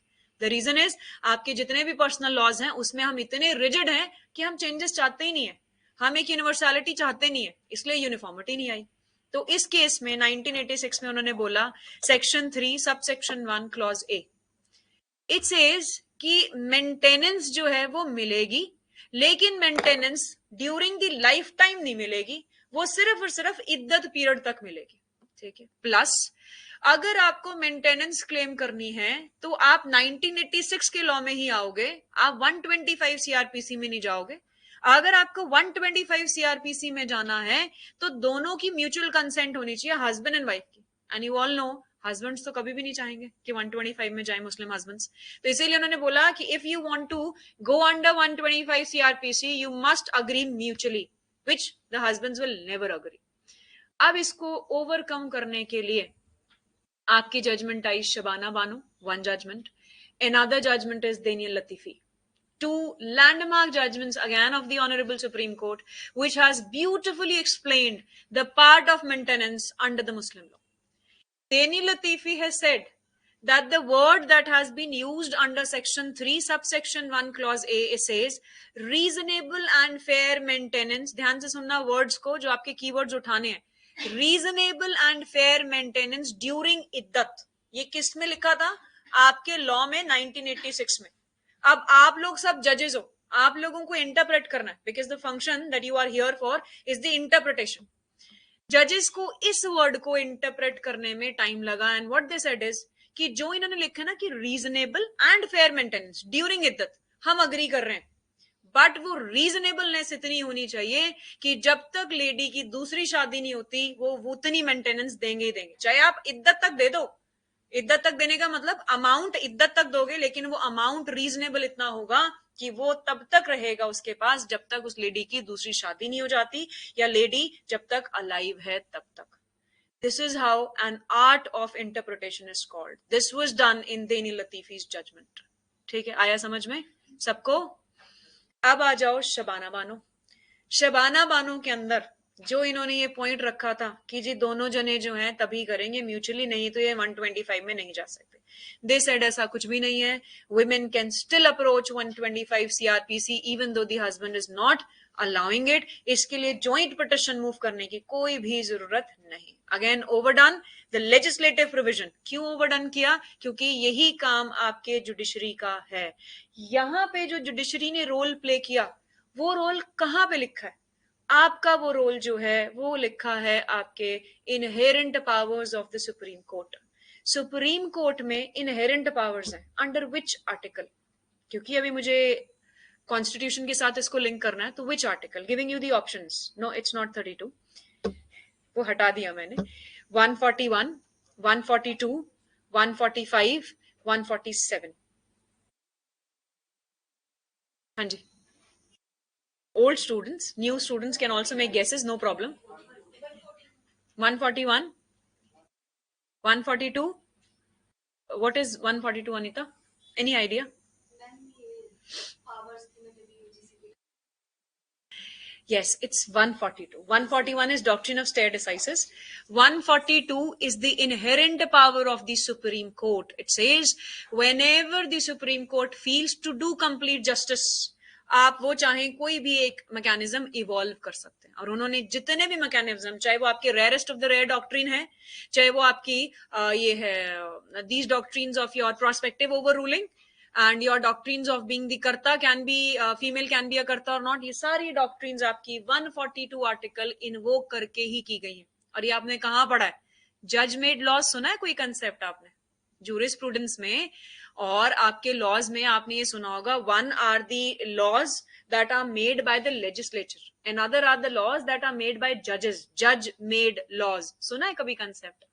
द रीजन इज आपके जितने भी पर्सनल लॉज हैं उसमें हम इतने रिजिड हैं कि हम चेंजेस चाहते ही नहीं है, हम एक यूनिवर्सलिटी चाहते नहीं है, इसलिए यूनिफॉर्मिटी नहीं आई। तो इस केस में 1986 में उन्होंने बोला section 3 sub section 1 clause A, it says कि मेंटेनेंस जो है वो मिलेगी, लेकिन maintenance during the life time नहीं मिलेगी, वो सिर्फ और सिर्फ इद्दत पीरियड तक मिलेगी, ठीक है। प्लस अगर आपको मेंटेनेंस क्लेम करनी है तो आप 1986 के लॉ में ही आओगे, आप 125 सीआरपीसी में नहीं जाओगे। अगर आपको 125 सीआरपीसी में जाना है तो दोनों की म्यूचुअल कंसेंट होनी चाहिए, हस्बैंड एंड वाइफ की। And you all know husbands तो कभी भी नहीं चाहेंगे कि 125 में जाए मुस्लिम हस्बैंड्स। तो इसीलिए उन्होंने बोला कि if you want to go under 125 CrPC you must agree mutually, which the husbands will never agree. अब इसको ओवरकम करने के लिए आपकी जजमेंट आई Shabana Bano, one judgment, another judgment is Danial Latifi, two landmark judgments again of the Honorable Supreme Court, which has beautifully explained the part of maintenance under the Muslim law. Deni Latifi has said that the word that has been used under section 3 subsection 1 clause A, it says reasonable and fair maintenance. ध्यान से सुनना words को, जो आपके keywords उठाने हैं. Reasonable and fair maintenance during इद्दत. ये किस में लिखा था? आपके लॉ में 1986 में. अब आप लोग सब जजेस हो, आप लोगों को इंटरप्रेट करना है, because the function that you are here for is the interpretation. जजेस को इस वर्ड को इंटरप्रेट करने में टाइम लगा, and what they said is कि जो इन्होंने लिखा ना कि reasonable and fair maintenance during iddat, हम अग्री कर रहे हैं, बट वो रीजनेबलनेस इतनी होनी चाहिए कि जब तक लेडी की दूसरी शादी नहीं होती वो उतनी मेंटेनेंस देंगे ही देंगे, चाहे आप इद्दत तक दे दो. इद्दत तक देने का मतलब अमाउंट इद्दत तक दोगे, लेकिन वो अमाउंट रीजनेबल इतना होगा कि वो तब तक रहेगा उसके पास जब तक उस लेडी की दूसरी शादी नहीं हो जाती, या लेडी जब तक अलाइव है तब तक. This is how an art of interpretation is called. This was done in Deni Latifi's judgment. ठीक है, आया समझ में सबको? अब आ जाओ शबाना बानो. शबाना बानो के अंदर जो इन्होंने ये पॉइंट रखा था कि जी दोनों जने जो हैं तभी करेंगे, म्यूचुअली नहीं तो ये 125 में नहीं जा सकते. दे सेड ऐसा कुछ भी नहीं है. women can still approach 125 CRPC even though the husband is not allowing it. इसके लिए joint petition मूव करने की कोई भी जरूरत नहीं. Again overdone the legislative provision. क्यों ओवरडन किया? क्योंकि यही काम आपके जुडिशरी का है. यहां पे जो जुडिशरी ने रोल प्ले किया, वो रोल कहां पे लिखा है? आपका वो रोल जो है वो लिखा है आपके inherent powers of the Supreme court. Supreme court में इनहेरेंट पावर्स हैं अंडर विच आर्टिकल? क्योंकि अभी मुझे कॉन्स्टिट्यूशन के साथ इसको लिंक करना है, तो which article? Giving you the options. No, it's not 32, वो हटा दिया मैंने. 141, 142, 145, 147. हाँ जी. Old students, new students can also make guesses, no problem. 141, 142. What is 142, Anita? Any idea? Yes, it's 142. 141 is doctrine of stare decisis. 142 is the inherent power of the Supreme Court. It says whenever the Supreme Court feels to do complete justice, आप वो चाहें कोई भी एक मैकेनिज्म इवॉल्व कर सकते हैं. और उन्होंने जितने भी मैकेनिज्म, चाहे वो आपके rarest of the rare doctrine है, चाहे वो आपकी ये है these doctrines of your prospective overruling and your doctrines of being the karta can be female can be a karta or not, ये सारी doctrines आपकी 142 आर्टिकल इन्वोक करके ही की गई है. और ये आपने कहाँ पढ़ा है? जज मेड लॉज सुना है कोई कंसेप्ट आपने जूरिस्प्रूडेंस में? और आपके लॉज में आपने ये सुना होगा, one are the laws that are made by the legislature, another are the laws that are made by judges, judge made laws. सुना है कभी कंसेप्ट?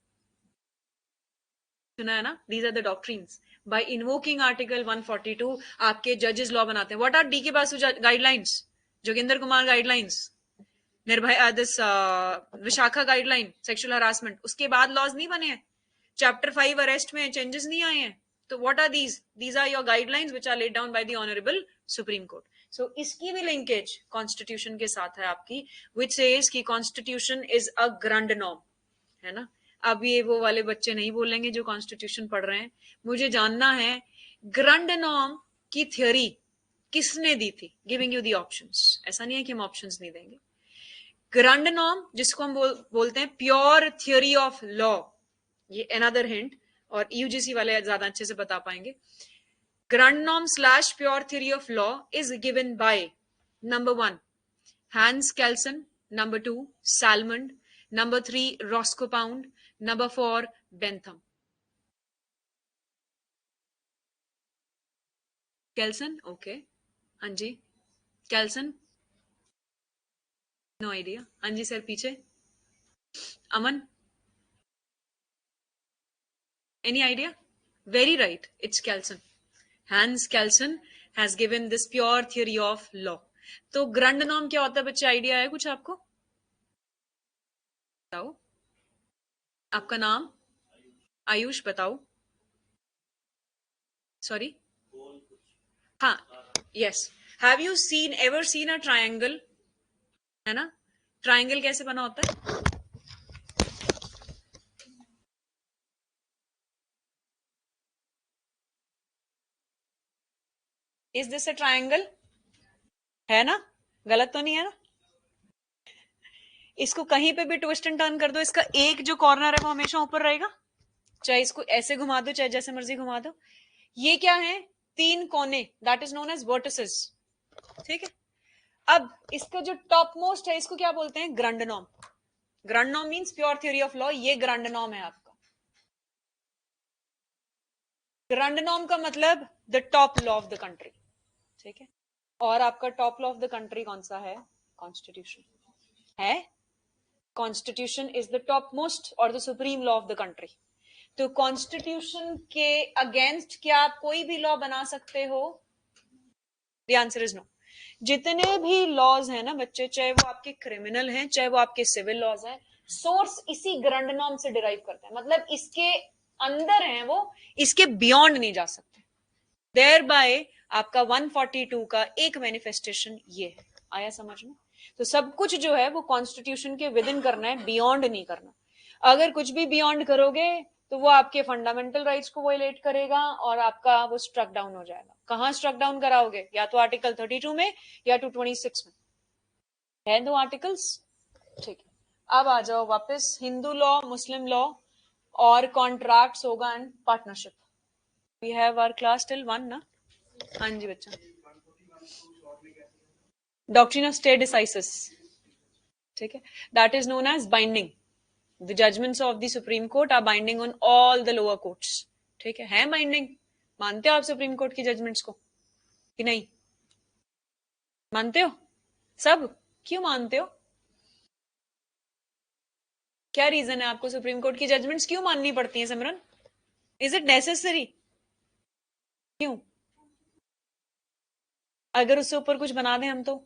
सुना है ना? These are the doctrines. By invoking article 142 आपके जजेस लॉ बनाते हैं. What are डी के Basu guidelines, Joginder Kumar guidelines, Nirbhaya this Vishakha guideline sexual harassment, उसके बाद लॉज नहीं बने हैं. चैप्टर 5 अरेस्ट में चेंजेस नहीं आए हैं. तो what are these? These are your guidelines which are laid down by the honourable supreme court. So इसकी भी लिंकेज कॉन्स्टिट्यूशन के साथ है आपकी, व्हिच सेज कि constitution is a grand norm, है ना. अब ये वो वाले बच्चे नहीं बोलेंगे जो कॉन्स्टिट्यूशन पढ़ रहे हैं. मुझे जानना है ग्रैंड नॉर्म की थ्योरी किसने दी थी? Giving you the options. ऐसा नहीं है कि हम ऑप्शंस नहीं देंगे. ग्रैंड नॉर्म जिसको हम बोलते हैं प्योर थ्योरी ऑफ लॉ, ये अनदर हिंट, और यूजीसी वाले ज्यादा अच्छे से बता पाएंगे. Grand norm / pure theory of law is given by number 1 Hans Kelsen, number 2 Salmond, number 3 Roscoe Pound, number 4 Bentham. Kelsen, okay. Anji, Kelsen, no idea. Anji sir पीछे. Aman, any idea? Very right, it's Kelsen. Hans Kelsen has given this pure theory of law. तो ग्रैंड नॉर्म क्या होता है बच्चे? आइडिया है कुछ आपको? बताओ. आपका नाम? आयुष, बताओ. सॉरी, हाँ, yes, have you ever seen a triangle, है ना? ट्रायंगल कैसे बना होता है? Is this a triangle? है ना? गलत तो नहीं है ना? इसको कहीं पे भी ट्विस्ट एंड टर्न कर दो, इसका एक जो कॉर्नर है वो हमेशा ऊपर रहेगा, चाहे इसको ऐसे घुमा दो चाहे जैसे मर्जी घुमा दो। ये क्या है? 3 कोने, that is known as vertices. ठीक है, अब इसका जो टॉप मोस्ट है इसको क्या बोलते हैं? Grand norm. Grand norm means pure theory of law, ये ग्रैंड नॉर्म है आपका। ग्रैंड नॉर्म का मतलब the top law of the country. ठीक है, और आपका top law of the country कौन सा है? कॉन्स्टिट्यूशन है। Constitution is the top most और the supreme law of the country. तो कॉन्स्टिट्यूशन के अगेंस्ट क्या आप कोई भी लॉ बना सकते हो? The answer is no. जितने भी लॉज हैं ना बच्चे, चाहे वो आपके क्रिमिनल हैं चाहे वो आपके सिविल लॉज हैं, सोर्स इसी ग्रैंड नॉर्म से डिराइव करते हैं, मतलब इसके अंदर हैं वो, इसके बियॉन्ड नहीं जा सकते। देयर बाय आपका 142 का एक मैनिफेस्टेशन ये है। आया समझ में? तो सब कुछ जो है वो कॉन्स्टिट्यूशन के विद इन करना है, बियॉन्ड नहीं करना। अगर कुछ भी बियॉन्ड करोगे तो वो आपके फंडामेंटल राइट्स को वायलेट करेगा और आपका वो स्ट्रक डाउन हो जाएगा। कहां स्ट्रक डाउन कराओगे? या तो आर्टिकल 32 में या 226 में, है 2 आर्टिकल्स। ठीक है, अब आ जाओ वापस हिंदू लॉ, मुस्लिम लॉ और कॉन्ट्रैक्ट्स होगा and partnership. We have our class till 1 ना? हाँ जी बच्चा। डॉक्ट्रिन ऑफ स्टे डिसाइसिस, ठीक है, that is known as binding. The judgments of the Supreme Court are binding on all the lower courts. ठीक है बाइंडिंग। मानते हो आप सुप्रीम कोर्ट की जजमेंट्स को कि नहीं? मानते हो सब? क्यों मानते हो? क्या रीजन है आपको सुप्रीम कोर्ट की जजमेंट्स क्यों माननी पड़ती हैं सिमरन? Is it necessary? क्यों? अगर उससे ऊपर कुछ बना दें हम तो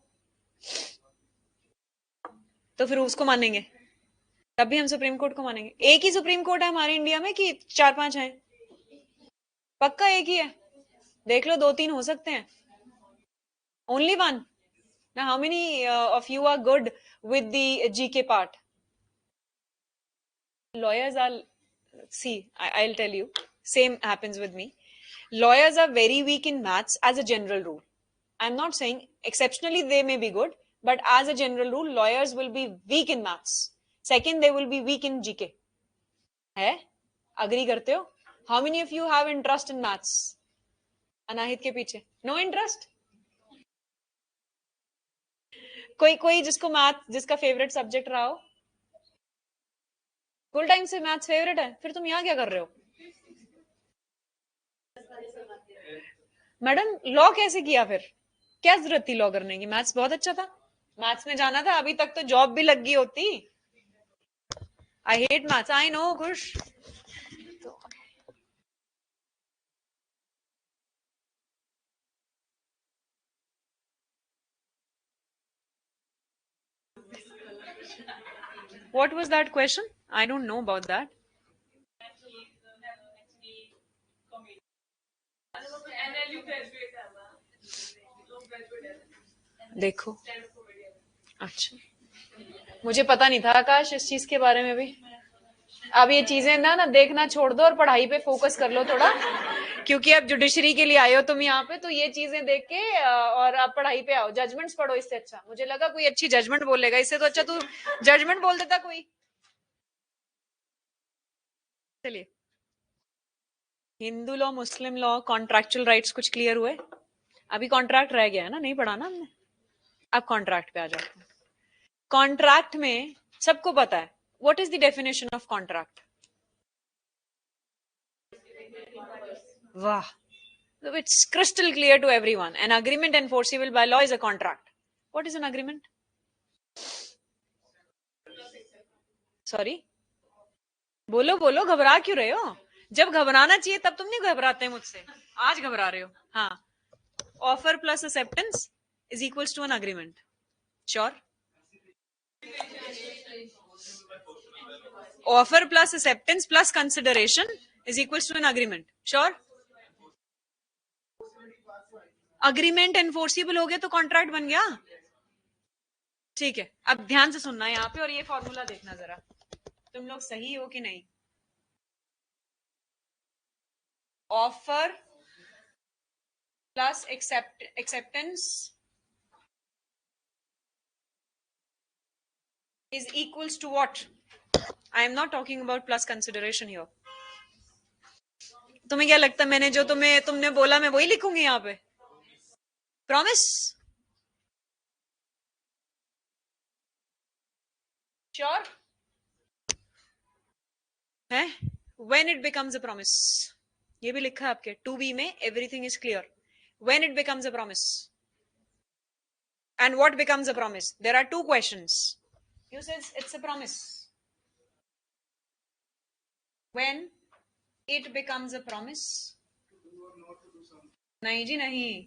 फिर उसको मानेंगे? तब भी हम सुप्रीम कोर्ट को मानेंगे? एक ही सुप्रीम कोर्ट है हमारे इंडिया में कि 4-5 हैं? पक्का एक ही है? देख लो, 2-3 हो सकते हैं। Only one? now how many of you are good with the GK part? Lawyers are, see, I'll tell you, same happens with me. Lawyers are very weak in maths as a general rule. I'm not saying exceptionally they may be good, but as a general rule lawyers will be weak in maths. Second, they will be weak in GK. है? अग्री करते हो? How many of you have interest in maths? अनाहित के पीछे नो इंटरेस्ट? कोई कोई जिसको मैथ, जिसका फेवरेट सब्जेक्ट रहा हो? फुल टाइम से मैथ्स फेवरेट है? फिर तुम यहाँ क्या कर रहे हो? मैडम लॉ कैसे किया फिर? क्या जरूरत थी लॉ करने की? मैथ्स बहुत अच्छा था, मैथ्स में जाना था, अभी तक तो जॉब भी लग गई होती। I hate maths, I know खुश। What was that question? I don't know about that. देखो, अच्छा, मुझे पता नहीं था आकाश इस चीज के बारे में भी। अब ये चीजें ना देखना छोड़ दो और पढ़ाई पे फोकस कर लो थोड़ा, क्योंकि अब जुडिशरी के लिए आए हो तुम यहाँ पे, तो ये चीजें देख के और अब पढ़ाई पे आओ, जजमेंट्स पढ़ो। इससे अच्छा मुझे लगा कोई अच्छी जजमेंट बोलेगा, इससे तो अच्छा तू जजमेंट बोल देता कोई। चलिए, Hindu law, Muslim law, contractual rights कुछ क्लियर हुए? अभी कॉन्ट्रैक्ट रह गया है ना, नहीं पढ़ा ना हमने? अब कॉन्ट्रैक्ट पे आ जाते हैं। कॉन्ट्रैक्ट में सबको पता है what is the definition of contract? वाह, it's crystal clear to everyone. An agreement enforceable by law is a contract. What is an agreement? Sorry, बोलो बोलो, घबरा क्यों रहे हो? जब घबराना चाहिए तब तुम नहीं घबराते मुझसे, आज घबरा रहे हो। हाँ, offer plus acceptance is equals to an agreement. Sure? Offer plus acceptance plus consideration is equals to an agreement. Sure? Agreement enforceable हो गया तो कॉन्ट्रैक्ट बन गया। ठीक है, अब ध्यान से सुनना है यहाँ पे और ये फॉर्मूला देखना जरा, तुम लोग सही हो कि नहीं। Offer plus acceptance is equals to what? I am not talking about plus consideration here. तुम्हें क्या लगता है मैंने जो तुमने बोला मैं वही लिखूंगी यहाँ पे? प्रॉमिस? श्योर है? When it becomes a promise, ये भी लिखा है आपके 2B में, everything is clear. When it becomes a promise, and what becomes a promise? There are two questions. You said it's a promise. When it becomes a promise? नहीं जी नहीं,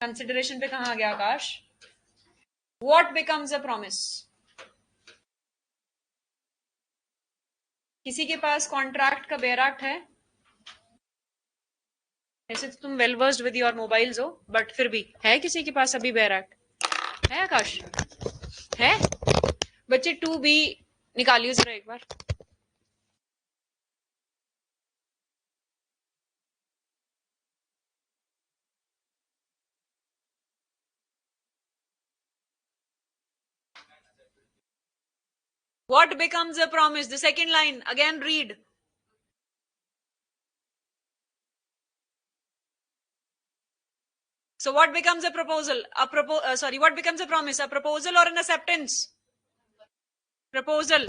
कंसिडरेशन पे कहाँ गया आकाश? What becomes a promise? किसी के पास कॉन्ट्रैक्ट का बेयर एक्ट है? ऐसे तो तुम well versed with your mobiles हो, बट फिर भी है किसी के पास अभी बेयर एक्ट? है आकाश? है? बच्चे 2B निकालिए जरा एक बार। What becomes a promise? The second line, again read. So what becomes a proposal? What becomes a promise? A proposal or an acceptance? Proposal.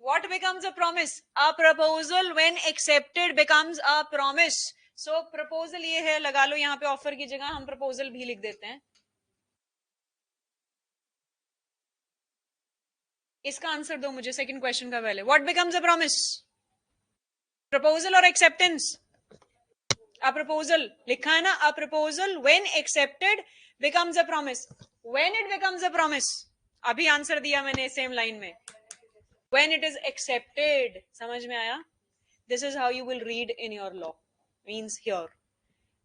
What becomes a promise? A proposal when accepted becomes a promise. So proposal ये है, लगा लो यहाँ पे ऑफर की जगह हम proposal भी लिख देते हैं। इसका आंसर दो मुझे सेकंड क्वेश्चन का पहले। What becomes a promise? Proposal और एक्सेप्टेंस? अ प्रपोजल लिखा है ना, a proposal when accepted becomes a promise. When it becomes a promise, अभी आंसर दिया मैंने सेम लाइन में, व्हेन इट इज एक्सेप्टेड। समझ में आया? This is how you will read in your law, means here.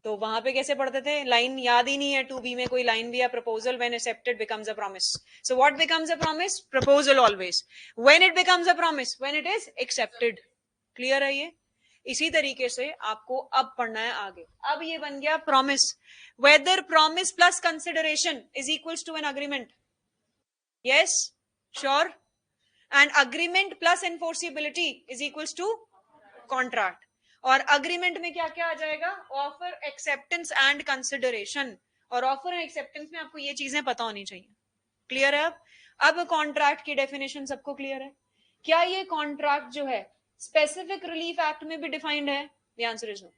तो वहां पे कैसे पढ़ते थे? लाइन याद ही नहीं है 2B में कोई लाइन भी है, proposal when accepted becomes a promise. So what becomes a promise? Proposal always. When it becomes a promise, when it is accepted. Clear है ये? इसी तरीके से आपको अब पढ़ना है आगे। अब ये बन गया promise. Whether promise plus consideration is equals to an agreement. Yes, sure. And agreement plus enforceability is equals to contract. और अग्रीमेंट में क्या क्या आ जाएगा? Offer, acceptance and consideration. और ऑफर एंड एक्सेप्टेंस में आपको ये चीजें पता होनी चाहिए। क्लियर है? अब कॉन्ट्रैक्ट की डेफिनेशन सबको क्लियर है? क्या ये कॉन्ट्रैक्ट जो है स्पेसिफिक रिलीफ एक्ट में भी डिफाइंड है? The answer is no.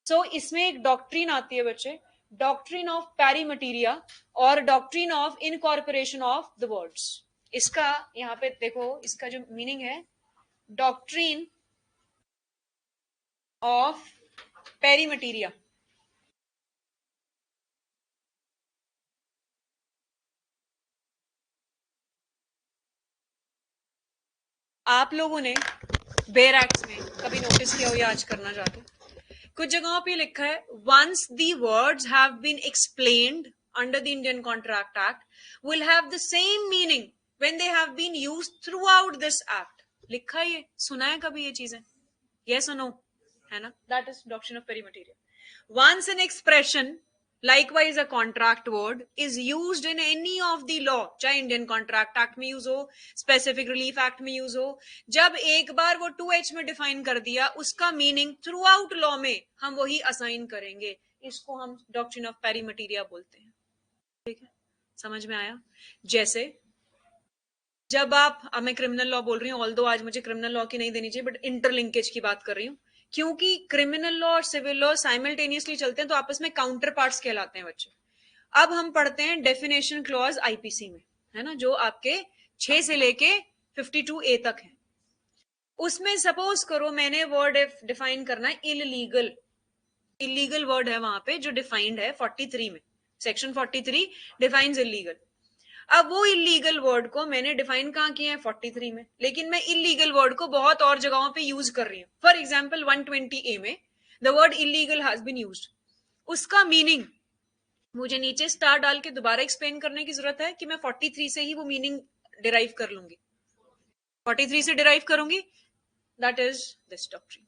So इसमें एक डॉक्ट्रिन आती है बच्चे, डॉक्ट्रिन ऑफ पैरीमटीरिया और doctrine of incorporation of the words. इसका यहाँ पे देखो, इसका जो मीनिंग है, डॉक्ट्रिन of perimeteria। आप लोगों ने बेयर एक्ट्स में कभी नोटिस किया हो या आज करना चाहते हो, कुछ जगहों पे लिखा है once the words have been explained under the Indian contract act will have the same meaning when they have been used throughout this act. लिखा है ये? सुना है कभी ये चीजें? यस और नो? है ना? That is doctrine of pari materia. Once an expression likewise a contract word is used in any of the law, चाहे इंडियन कॉन्ट्रैक्ट एक्ट में यूज हो, स्पेसिफिक रिलीफ एक्ट में यूज हो, जब एक बार वो 2H में डिफाइन कर दिया, उसका मीनिंग थ्रू आउट लॉ में हम वही असाइन करेंगे। इसको हम डॉक्ट्रिन ऑफ पेरीमेटेरिया बोलते हैं। ठीक है, समझ में आया? जैसे जब आप, अब मैं क्रिमिनल लॉ बोल रही हूँ, ऑल्दो आज मुझे क्रिमिनल लॉ की नहीं देनी चाहिए, बट इंटरलिंकेज की बात कर रही हूँ, क्योंकि क्रिमिनल लॉ और सिविल लॉ साइमल्टेनियसली चलते हैं, तो आपस में काउंटर पार्ट्स कहलाते हैं बच्चे। अब हम पढ़ते हैं डेफिनेशन क्लॉज आईपीसी में, है ना, जो आपके 6 से लेके 52A तक है। उसमें सपोज करो मैंने वर्ड डिफाइन करना है इलीगल, इलीगल वर्ड है वहां पे जो डिफाइंड है 43 में, सेक्शन 43 डिफाइंस इलीगल। अब वो इलीगल वर्ड को मैंने डिफाइन कहाँ किया है? 43 में, लेकिन मैं इलीगल वर्ड को बहुत और जगहों पे यूज कर रही हूँ। फॉर एग्जाम्पल 120A में the word illegal has been used, उसका मीनिंग मुझे नीचे स्टार डाल के दोबारा एक्सप्लेन करने की जरूरत है कि मैं 43 से ही वो मीनिंग डिराइव कर लूंगी, 43 से डिराइव करूंगी, that is this doctrine.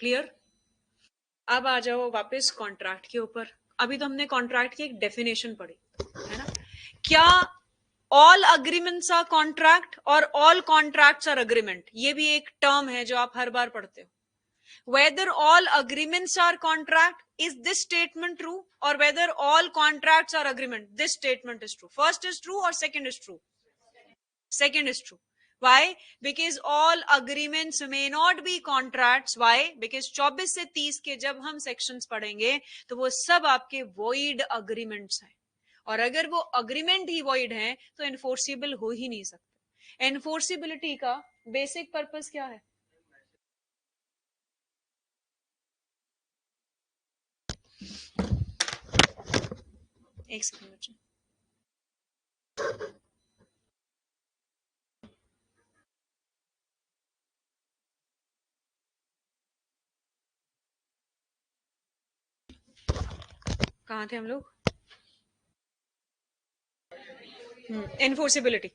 Clear? अब आ जाओ वापस कॉन्ट्रैक्ट के ऊपर। अभी तो हमने कॉन्ट्रैक्ट की एक डेफिनेशन पढ़ी है ना। क्या ऑल अग्रीमेंट्स आर कॉन्ट्रैक्ट और ऑल कॉन्ट्रैक्ट्स आर अग्रीमेंट? ये भी एक टर्म है जो आप हर बार पढ़ते हो। whether all agreements are contract, is this statement true? Or whether all contracts are agreement, this statement is true. First is true or second is true? Second is true. Why? Because all agreements may not be contracts. Why? Because 24 से 30 के जब हम sections पढ़ेंगे तो वो सब आपके void agreements हैं, और अगर वो agreement ही void है तो enforceable हो ही नहीं सकते। enforceability का basic purpose क्या है? एक सेकंड बच्चे, कहाँ थे हम लोग? एनफोर्सिबिलिटी।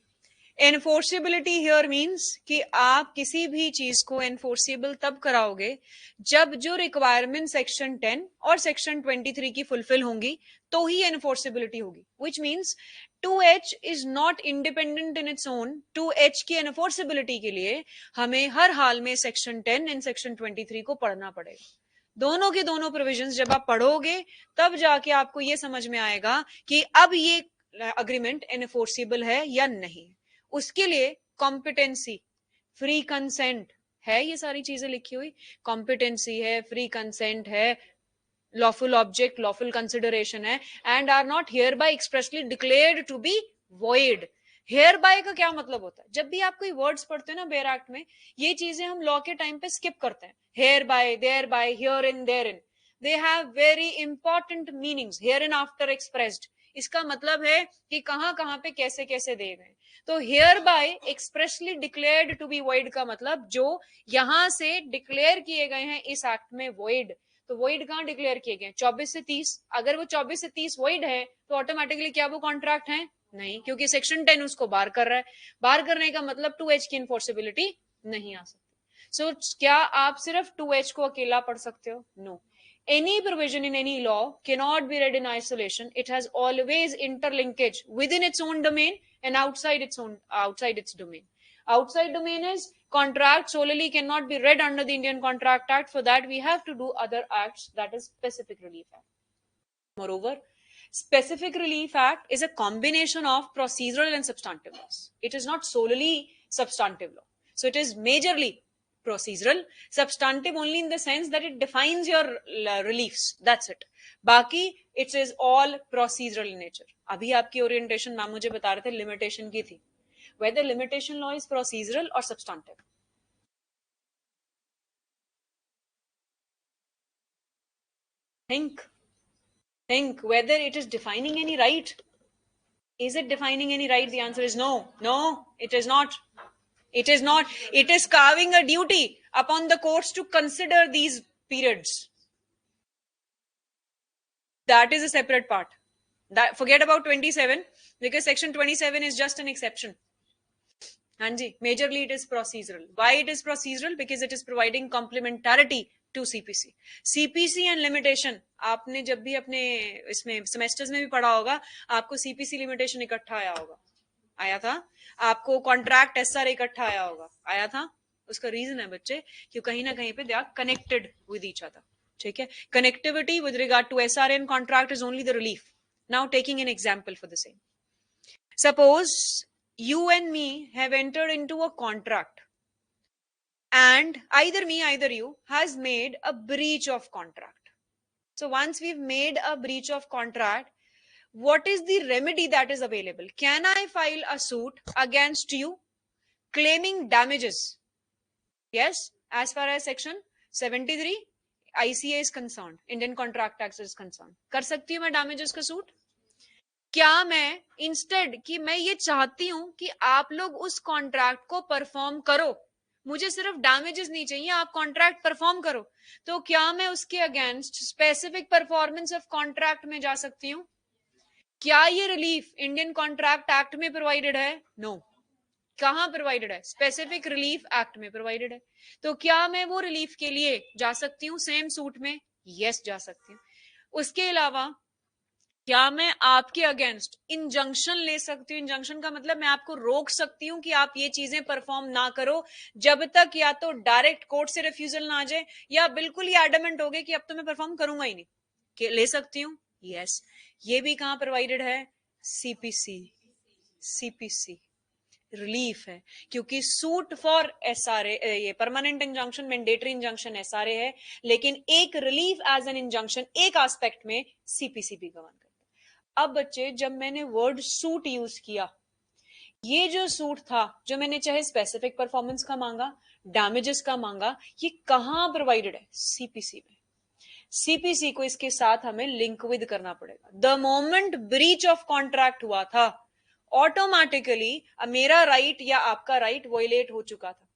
एनफोर्सिबिलिटी हियर मींस कि आप किसी भी चीज को एनफोर्सेबल तब कराओगे जब जो रिक्वायरमेंट सेक्शन 10 और सेक्शन 23 की फुलफिल होंगी तो ही एनफोर्सेबिलिटी होगी। Which means 2H is not independent in its own. 2H की एनफोर्सेबिलिटी के लिए हमें हर हाल में सेक्शन 10 एंड सेक्शन 23 को पढ़ना पड़ेगा। दोनों के दोनों प्रोविजंस जब आप पढ़ोगे तब जाके आपको ये समझ में आएगा कि अब ये अग्रीमेंट एनफोर्सेबल है या नहीं। उसके लिए कॉम्पिटेंसी, फ्री कंसेंट है, ये सारी चीजें लिखी हुई। कॉम्पिटेंसी है, फ्री कंसेंट है, लॉफुल ऑब्जेक्ट, लॉफुल कंसिडरेशन है, and are not hereby expressly declared to be void. Hereby का क्या मतलब होता है? जब भी आप कोई वर्ड्स पढ़ते हो ना बेयर एक्ट में, ये चीजें हम लॉ के टाइम पे स्किप करते हैं। Hereby, thereby, herein, therein, they have very important meanings. Hereinafter expressed, इसका मतलब है कि कहां कहां पे कैसे कैसे दे गए। तो hereby expressly declared to be void का मतलब जो यहां से डिक्लेयर किए गए हैं इस एक्ट में वॉइड, तो वॉइड कहां डिक्लेयर किए गए? 24 से 30। अगर वो 24 से 30 वॉइड है तो ऑटोमेटिकली क्या वो कॉन्ट्रैक्ट है? नहीं, क्योंकि सेक्शन 10 उसको बार कर रहा है। बार करने का मतलब 2H की इन्फोर्सिबिलिटी नहीं आ सकती। सो क्या आप सिर्फ 2H को अकेला पढ़ सकते हो? No. Any provision in any law cannot be read in isolation. It has always interlinkage within its own domain and outside its domain. Outside domain is contract solely cannot be read under the Indian Contract Act. For that, we have to do other acts, that is Specific Relief Act. Moreover, Specific Relief Act is a combination of procedural and substantive laws. It is not solely substantive law. So it is majorly procedural, substantive only in the sense that it defines your reliefs. That's it. बाकी it is all procedural in nature. अभी आपकी orientation मैम मुझे बता रहे थे limitation की थी. Whether limitation law is procedural or substantive. Think whether it is defining any right. Is it defining any right? The answer is no. No, it is not. It is not. It is carving a duty upon the courts to consider these periods. That is a separate part. That, forget about 27 because section 27 is just an exception. Hanji, majorly it is procedural. Why it is procedural? Because it is providing complementarity to CPC. CPC and limitation, आपने जब भी अपने इसमें सेमेस्टर्स में भी पढ़ा होगा, आपको CPC लिमिटेशन इकट्ठा आया होगा, आया था। आपको कॉन्ट्रैक्ट SR इकट्ठा आया होगा, आया था। उसका रीजन है बच्चे कि कहीं ना कहीं पे they are connected with each other. ठीक है, connectivity with regard to SR and contract is only the relief. Now taking an example for the same, suppose you and me have entered into a contract and either me either you has made a breach of contract. So once we've made a breach of contract, what is the remedy that is available? Can I file a suit against you claiming damages? Yes, as far as section 73 ICA is concerned, Indian Contract Act is concerned, कर सकती हूँ मैं damages का suit? क्या मैं इंस्टेड कि मैं ये चाहती हूं कि आप लोग उस कॉन्ट्रैक्ट को परफॉर्म करो, मुझे सिर्फ डैमेजेस नहीं चाहिए, आप कॉन्ट्रैक्ट परफॉर्म करो। तो क्या मैं उसके against specific performance of contract में जा सकती हूँ? क्या ये रिलीफ इंडियन कॉन्ट्रैक्ट एक्ट में प्रोवाइडेड है? नो। कहां प्रोवाइडेड है? स्पेसिफिक रिलीफ एक्ट में प्रोवाइडेड है। तो क्या मैं वो रिलीफ के लिए जा सकती हूँ सेम सूट में? यस, जा सकती हूँ। उसके अलावा क्या मैं आपके अगेंस्ट इंजंक्शन ले सकती हूँ? इंजंक्शन का मतलब मैं आपको रोक सकती हूँ कि आप ये चीजें परफॉर्म ना करो, जब तक या तो डायरेक्ट कोर्ट से रिफ्यूजल ना आ जाए या बिल्कुल ही एडमेंट हो गए कि अब तो मैं परफॉर्म करूंगा ही नहीं। ले सकती हूँ? यस। ये भी कहां प्रोवाइडेड है? सीपीसी। सीपीसी रिलीफ है, क्योंकि सूट फॉर एसआरए, ये permanent injunction, mandatory injunction SRA है, लेकिन एक रिलीफ एज एन इंजंक्शन एक एस्पेक्ट में सीपीसी भी गवर्न करता है। अब बच्चे, जब मैंने वर्ड सूट यूज किया, ये जो सूट था, जो मैंने चाहे स्पेसिफिक परफॉर्मेंस का मांगा, डैमेजेस का मांगा, ये कहां प्रोवाइडेड है? सीपीसी में। सीपीसी को इसके साथ हमें लिंक विद करना पड़ेगा। The moment breach of contract हुआ था, ऑटोमेटिकली मेरा राइट या आपका राइट वॉयलेट हो चुका था।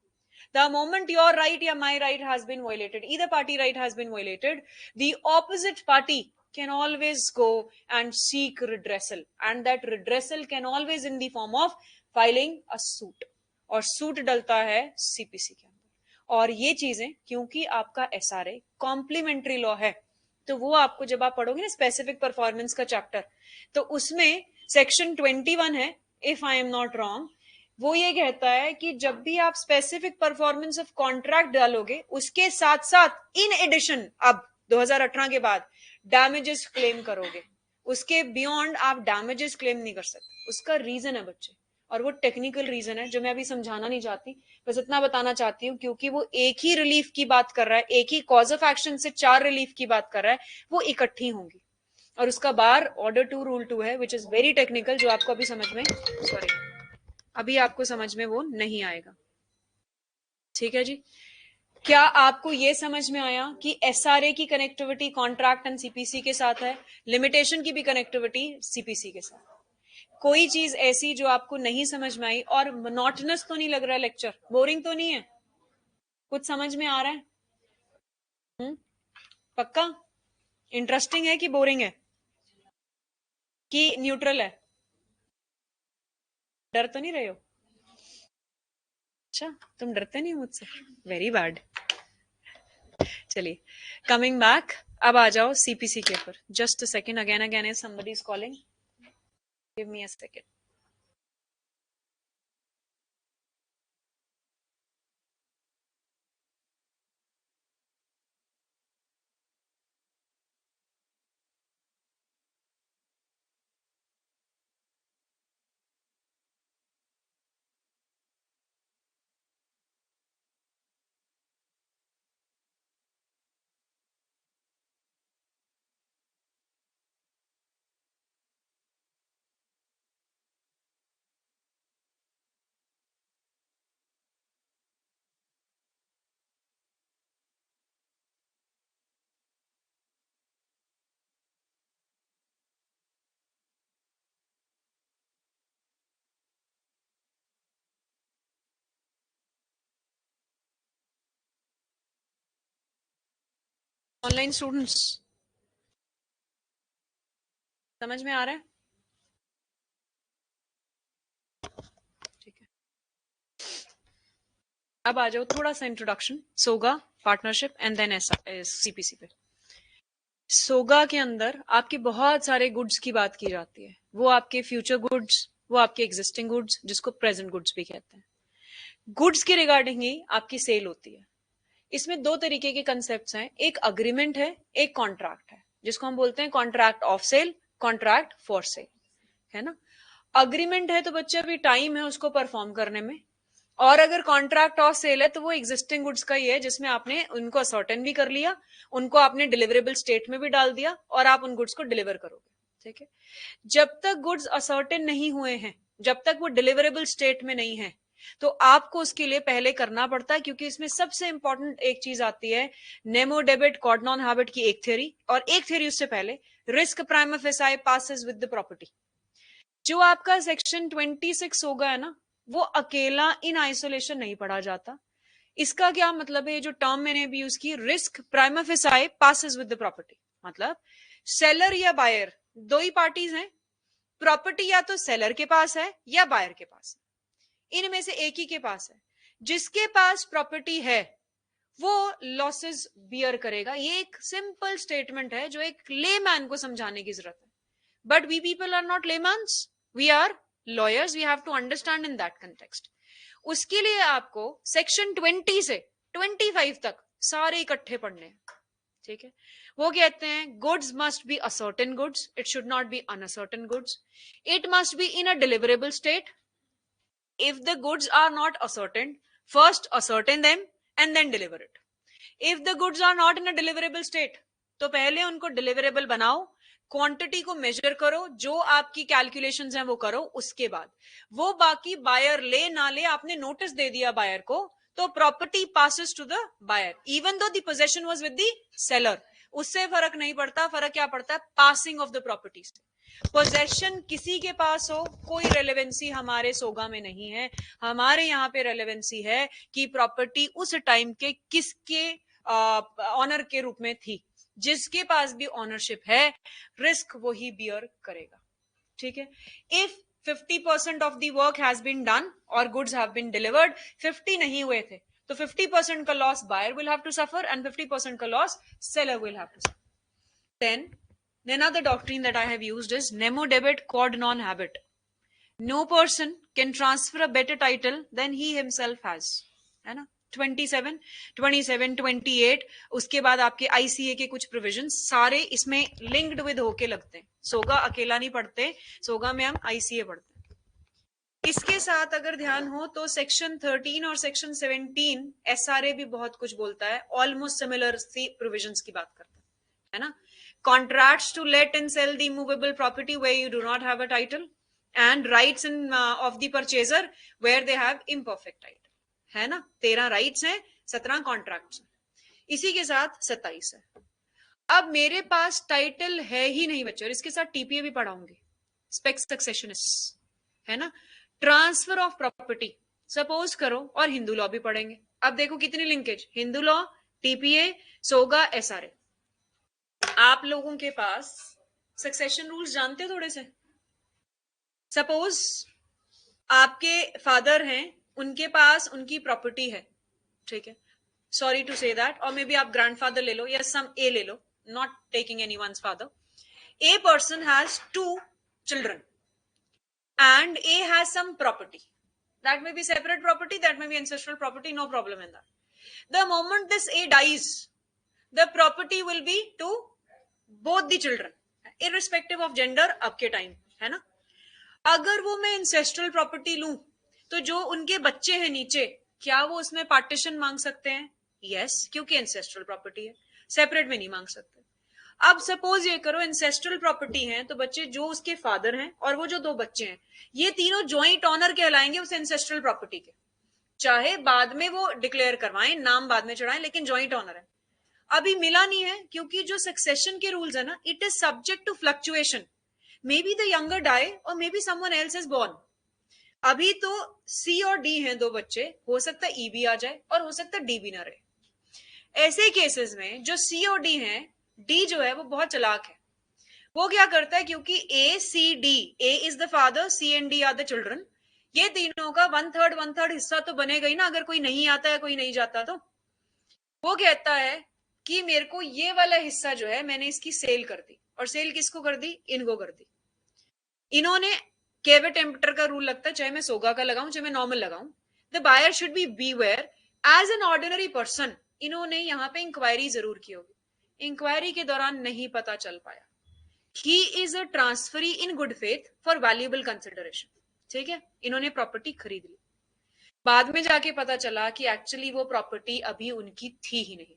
The moment your right or my right has been violated, either party right has been violated, the opposite party can always go and seek redressal, and that redressal can always in the form of filing a suit, और सूट डलता है सीपीसी के अंदर। और ये चीजें, क्योंकि आपका एसआरए कॉम्प्लीमेंट्री लॉ है, तो वो आपको जब आप पढ़ोगे ना स्पेसिफिक परफॉर्मेंस का चैप्टर, तो उसमें सेक्शन 21 है, if I am not wrong, वो ये कहता है कि जब भी आप स्पेसिफिक परफॉर्मेंस ऑफ कॉन्ट्रैक्ट डालोगे, उसके साथ साथ इन एडिशन अब 2018 के बाद डैमेजेस क्लेम करोगे, उसके बियॉन्ड आप डैमेजेस क्लेम नहीं कर सकते। उसका रीजन है बच्चे, और वो टेक्निकल रीजन है जो मैं अभी समझाना नहीं चाहती, बस इतना बताना चाहती हूँ, क्योंकि वो एक ही रिलीफ की बात कर रहा है, एक ही कॉज ऑफ एक्शन से 4 रिलीफ की बात कर रहा है, वो इकट्ठी होंगी। और उसका बार ऑर्डर 2 रूल 2 है, विच इज वेरी टेक्निकल, जो आपको अभी समझ में, सॉरी, अभी आपको समझ में वो नहीं आएगा। ठीक है जी। क्या आपको ये समझ में आया कि एसआरए की कनेक्टिविटी कॉन्ट्रैक्ट एंड सीपीसी के साथ है, लिमिटेशन की भी कनेक्टिविटी सीपीसी के साथ? कोई चीज ऐसी जो आपको नहीं समझ में आई? और मोनोटोनस तो नहीं लग रहा है लेक्चर? बोरिंग तो नहीं है? कुछ समझ में आ रहा है? पक्का? इंटरेस्टिंग है कि बोरिंग है कि न्यूट्रल है? डर तो नहीं रहे हो? अच्छा, तुम डरते नहीं मुझसे, वेरी बैड। चलिए, कमिंग बैक, अब आ जाओ सीपीसी के ऊपर। Just a second, again again is somebody is calling, give me a second. Online students, समझ में आ रहा है? ठीक है, अब आ जाओ थोड़ा सा introduction SOGA, partnership and then CPC पे। सोगा के अंदर आपके बहुत सारे गुड्स की बात की जाती है, वो आपके फ्यूचर गुड्स, वो आपके एग्जिस्टिंग गुड्स, जिसको प्रेजेंट गुड्स भी कहते हैं। गुड्स के रिगार्डिंग ही आपकी सेल होती है। इसमें दो तरीके के कंसेप्ट हैं, एक अग्रीमेंट है, एक कॉन्ट्रैक्ट है, जिसको हम बोलते हैं contract of sale, contract for sale, है ना। अग्रीमेंट है तो बच्चे अभी टाइम है उसको परफॉर्म करने में, और अगर कॉन्ट्रैक्ट ऑफ सेल है तो वो एग्जिस्टिंग गुड्स का ही है, जिसमें आपने उनको असर्टेन भी कर लिया, उनको आपने डिलीवरेबल स्टेट में भी डाल दिया, और आप उन गुड्स को डिलीवर करोगे। ठीक है, जब तक गुड्स असर्टेन नहीं हुए हैं, जब तक वो डिलीवरेबल स्टेट में नहीं है, तो आपको उसके लिए पहले करना पड़ता है, क्योंकि इसमें सबसे इंपॉर्टेंट एक चीज आती है, नेमो डेबिट कॉर्डनॉन हैबिट की एक थ्योरी, और एक थ्योरी उससे पहले, risk prime facie passes with the property. जो आपका सेक्शन 26 होगा है ना, वो अकेला इन आइसोलेशन नहीं पढ़ा जाता, इसका क्या मतलब है, जो टर्म मैंने अभी यूज की, risk prima facie passes with the property, मतलब सेलर या बायर दो ही पार्टीज हैं, प्रॉपर्टी या तो सेलर के पास है या बायर के पास है, इनमें से एक ही के पास है। जिसके पास प्रॉपर्टी है वो लॉसेस बियर करेगा। ये एक सिंपल स्टेटमेंट है जो एक लेमैन को समझाने की जरूरत है, but we people are not laymans, we are lawyers, we have to understand in that context. उसके लिए आपको सेक्शन 20 से 25 तक सारे इकट्ठे पढ़ने हैं, ठीक है। वो कहते हैं goods must be ascertain goods, it should not be uncertain goods, it must be in a deliverable state, if the goods are not ascertained, first ascertain them and then deliver it. If the goods are not in a deliverable state, तो पहले उनको डिलीवरेबल बनाओ, क्वांटिटी को मेजर करो, जो आपकी कैलकुलेशंस हैं वो करो, उसके बाद वो बाकी बायर ले ना ले, आपने नोटिस दे दिया बायर को, तो property passes to the buyer even though the possession was with the seller, उससे फर्क नहीं पड़ता। फर्क क्या पड़ता है, पासिंग ऑफ द प्रॉपर्टी से। पोजेशन किसी के पास हो, कोई रेलेवेंसी हमारे सोगा में नहीं है। हमारे यहाँ पे रेलेवेंसी है कि प्रॉपर्टी उस टाइम के किसके ऑनर के रूप में थी। जिसके पास भी ऑनरशिप है, रिस्क वही बियर करेगा, ठीक है। If 50% of the work has been done और गुड्स हैव बीन डिलीवर्ड, 50 नहीं हुए थे, तो 50% का loss buyer will have to suffer and 50% का loss seller will have to suffer. Then another doctrine that I have used is nemo debet quod non habet. No person can transfer a better title than he himself has, है ना। 27, 28 उसके बाद आपके आईसीए के कुछ प्रोविजन सारे इसमें लिंक्ड विद होके लगते हैं। सोगा अकेला नहीं पढ़ते, सोगा में हम आईसीए पढ़ते हैं। इसके साथ अगर ध्यान हो तो सेक्शन 13 और सेक्शन 17 एसआरए भी बहुत कुछ बोलता है, ऑलमोस्ट सिमिलर सी प्रोविजंस की बात करता है ना। Contracts to let and sell the immovable property where you do not have a title, and rights in of the purchaser where they have imperfect title, है ना। 13 राइट्स हैं, 17 कॉन्ट्रैक्ट्स हैं, इसी के साथ 27 है। अब मेरे पास टाइटल है ही नहीं बच्चे, और इसके साथ टीपीए भी पढ़ाऊंगी, स्पेक्स सक्सेशनिस्ट, है ना। ट्रांसफर ऑफ प्रॉपर्टी सपोज करो, और हिंदू लॉ भी पढ़ेंगे। अब देखो कितनी linkage, Hindu law, TPA, SOGA, SRA. आप लोगों के पास सक्सेशन रूल्स जानते हो थोड़े से। सपोज आपके फादर हैं, उनके पास उनकी प्रॉपर्टी है, ठीक है, सॉरी टू से दैट, और मे बी आप ग्रैंडफादर ले लो या सम ए ले लो, not taking anyone's father. A person has 2 children and A has some property, that may be separate property, that may be ancestral property, no problem in that. The moment this A dies, the property will be to both the children irrespective of gender अब के टाइम, है ना। अगर वो मैं इंसेस्ट्रल प्रॉपर्टी लूं, तो जो उनके बच्चे हैं नीचे, क्या वो उसमें पार्टीशन मांग सकते हैं? यस, क्योंकि इंसेस्ट्रल प्रॉपर्टी है, सेपरेट में नहीं मांग सकते। अब सपोज ये करो इंसेस्ट्रल प्रॉपर्टी है, तो बच्चे जो उसके फादर हैं और वो जो 2 बच्चे हैं, ये तीनों ज्वाइंट ऑनर कहलाएंगे उस इंसेस्ट्रल प्रॉपर्टी के, चाहे बाद में वो डिक्लेयर करवाएं, नाम बाद में चढ़ाएं, लेकिन ज्वाइंट ऑनर है। अभी मिला नहीं है, क्योंकि जो सक्सेशन के रूल्स है ना, it is subject to fluctuation, may be the younger die और may be someone else is born. अभी तो सी और डी हैं 2 बच्चे, हो सकता है ई भी आ जाए और हो सकता है डी भी ना रहे। ऐसे केसेस में जो सी और डी हैं, डी जो है वो बहुत चालाक है, वो क्या करता है, क्योंकि A C D, A is the father, C and D are the children, ये तीनों का 1/3 हिस्सा तो बनेगा ही ना, अगर कोई नहीं आता है, कोई नहीं जाता, तो वो कहता है कि मेरे को ये वाला हिस्सा जो है, मैंने इसकी सेल कर दी, और सेल किसको कर दी, इनको कर दी। इन्होंने केवेट एम्पटर का रूल लगता है, चाहे मैं सोगा का लगाऊं चाहे मैं नॉर्मल लगाऊं, the buyer should be beware as an ordinary person. इन्होंने यहाँ पे इंक्वायरी जरूर की होगी, इंक्वायरी के दौरान नहीं पता चल पाया, he is a transferee in good faith for valuable consideration, ठीक है, इन्होंने प्रॉपर्टी खरीद ली, बाद में जाके पता चला कि एक्चुअली वो प्रॉपर्टी अभी उनकी थी ही नहीं।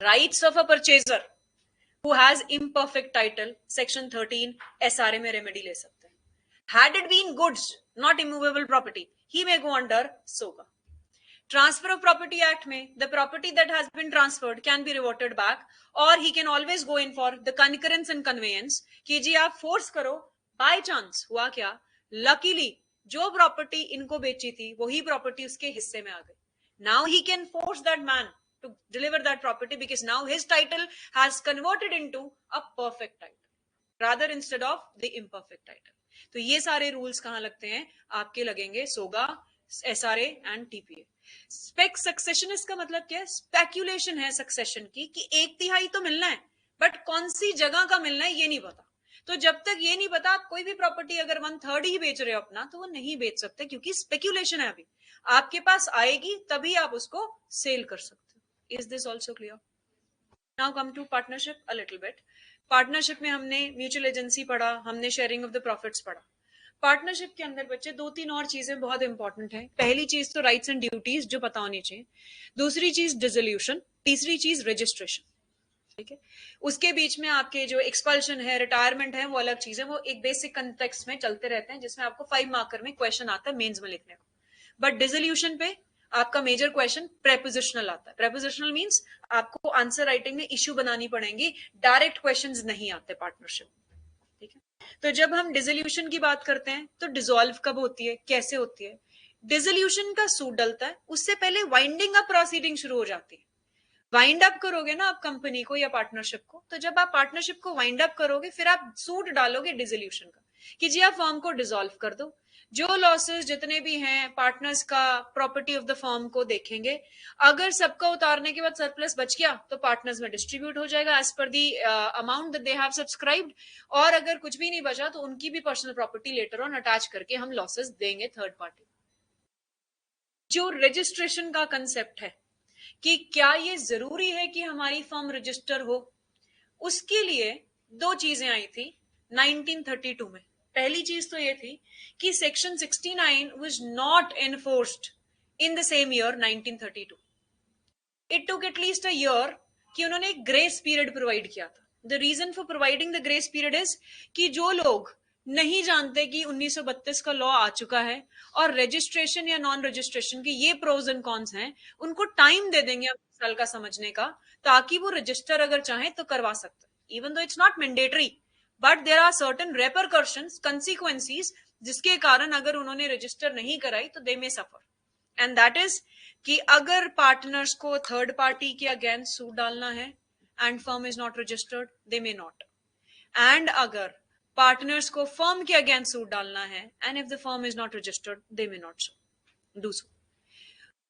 Rights of a purchaser who has imperfect title, section 13 SRA में रेमेडी ले सकते हैं। Had it been goods, not immovable property, he may go under SOGA. Transfer of Property Act में the property that has been transferred can be reverted back, or he can always go in for the concurrence and conveyance कि जी आप फोर्स करो, बाय चांस हुआ क्या, लकीली जो प्रॉपर्टी इनको बेची थी वही प्रॉपर्टी उसके हिस्से में आ गई, Now he can force that man to deliver that property because now his title has converted into a perfect title rather instead of the imperfect title. तो ये सारे रूल्स कहां लगते हैं? आपके लगेंगे सोगा, एसआरए एंड टीपीए. स्पेक सक्सेशनिस्ट का मतलब क्या है? स्पेक्यूलेशन है सक्सेशन की कि 1/3 तो मिलना है, बट कौन सी जगह का मिलना है ये नहीं पता. तो जब तक ये नहीं पता, आप कोई भी प्रॉपर्टी अगर 1/3 ही बेच रहे हो अपना, तो वो नहीं बेच सकते क्योंकि स्पेक्यूलेशन है. अभी आपके पास आएगी तभी आप उसको सेल कर सकते हो. Is this also clear? Now come to partnership a little bit. Partnership में हमने म्यूचुअल एजेंसी पढ़ा, हमने शेयरिंग ऑफ द प्रॉफिट्स पढ़ा. पार्टनरशिप के अंदर बच्चे 2-3 और चीजें बहुत इंपॉर्टेंट है. पहली चीज तो राइट्स एंड ड्यूटीज जो पता होनी चाहिए. दूसरी चीज डिसोल्यूशन. तीसरी चीज रजिस्ट्रेशन. ठीक है. उसके बीच में आपके जो एक्सपल्शन है, रिटायरमेंट है, वो अलग चीज है. वो एक बेसिक कंटेक्स्ट में चलते रहते हैं जिसमें आपको 5 मार्कर में क्वेश्चन आता है मेंस में लिखने को. बट डिसोल्यूशन पे आपका मेजर क्वेश्चन प्रेपोजिशनल आता है. प्रेपोजिशनल मींस आपको आंसर राइटिंग में इश्यू बनानी पड़ेंगी, डायरेक्ट क्वेश्चंस नहीं आते पार्टनरशिप. ठीक है. तो जब हम डिसोल्यूशन की बात करते हैं तो डिसॉल्व कब होती है, कैसे होती है? डिसोल्यूशन का सूट डलता है, उससे पहले वाइंडिंग अप प्रोसीडिंग शुरू हो जाती है. वाइंड अप करोगे ना आप कंपनी को या पार्टनरशिप को, तो जब आप पार्टनरशिप को वाइंड अप करोगे फिर आप सूट डालोगे डिसोल्यूशन का कि जी आप फर्म को डिसॉल्व कर दो. जो लॉसेस जितने भी हैं पार्टनर्स का प्रॉपर्टी ऑफ द फर्म को देखेंगे. अगर सबका उतारने के बाद सरप्लस बच गया तो पार्टनर्स में डिस्ट्रीब्यूट हो जाएगा as per the amount that they have subscribed. और अगर कुछ भी नहीं बचा तो उनकी भी personal property later on attach करके हम लॉसेस देंगे थर्ड पार्टी. जो रजिस्ट्रेशन का कंसेप्ट है कि क्या ये जरूरी है कि हमारी फर्म रजिस्टर हो, उसके लिए 2 चीजें आई थी 1932 में. पहली चीज तो ये थी कि section 69 was not enforced in the same year 1932. It took at least a year कि उन्होंने एक ग्रेस पीरियड प्रोवाइड किया था. The reason for providing the grace period is कि जो लोग नहीं जानते कि 1932 का लॉ आ चुका है और रजिस्ट्रेशन या नॉन रजिस्ट्रेशन के ये प्रोज एंड कॉन्स हैं, उनको टाइम दे देंगे अब साल का समझने का, ताकि वो रजिस्टर अगर चाहें तो करवा सकते. Even though it's not mandatory, but there are certain repercussions, consequences, जिसके कारण अगर उन्होंने रजिस्टर नहीं कराई तो they may suffer. And that is कि अगर पार्टनर्स को थर्ड पार्टी के अगेंस्ट सूट डालना है and firm is not registered, they may not. And अगर पार्टनर्स को फर्म के अगेंस्ट सूट डालना है and if the firm is not registered, they may not do so.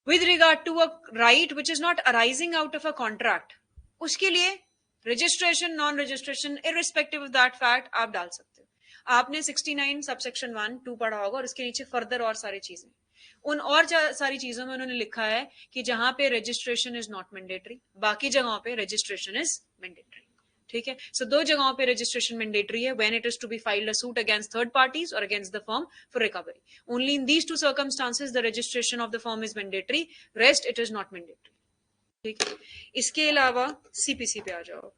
With regard to a right which is not arising out of a contract, उसके लिए registration non registration irrespective of that fact आप डाल सकते हो. आपने 69 सबसेक्शन 1-2 पढ़ा होगा और उसके नीचे फर्दर और सारी चीजें. उन और सारी चीजों में उन्होंने लिखा है कि जहां पे रजिस्ट्रेशन इज नॉट मैंडेटरी, बाकी जगहों पे रजिस्ट्रेशन इज मैंडेटरी. ठीक है. सो 2 जगहों पे रजिस्ट्रेशन मैंडेटरी है, when it is to be filed a suit against third parties और against the firm for recovery. Only in these 2 circumstances the registration of the firm is mandatory, rest it is not mandatory. ठीक है. इसके अलावा सीपीसी पे आ जाओ.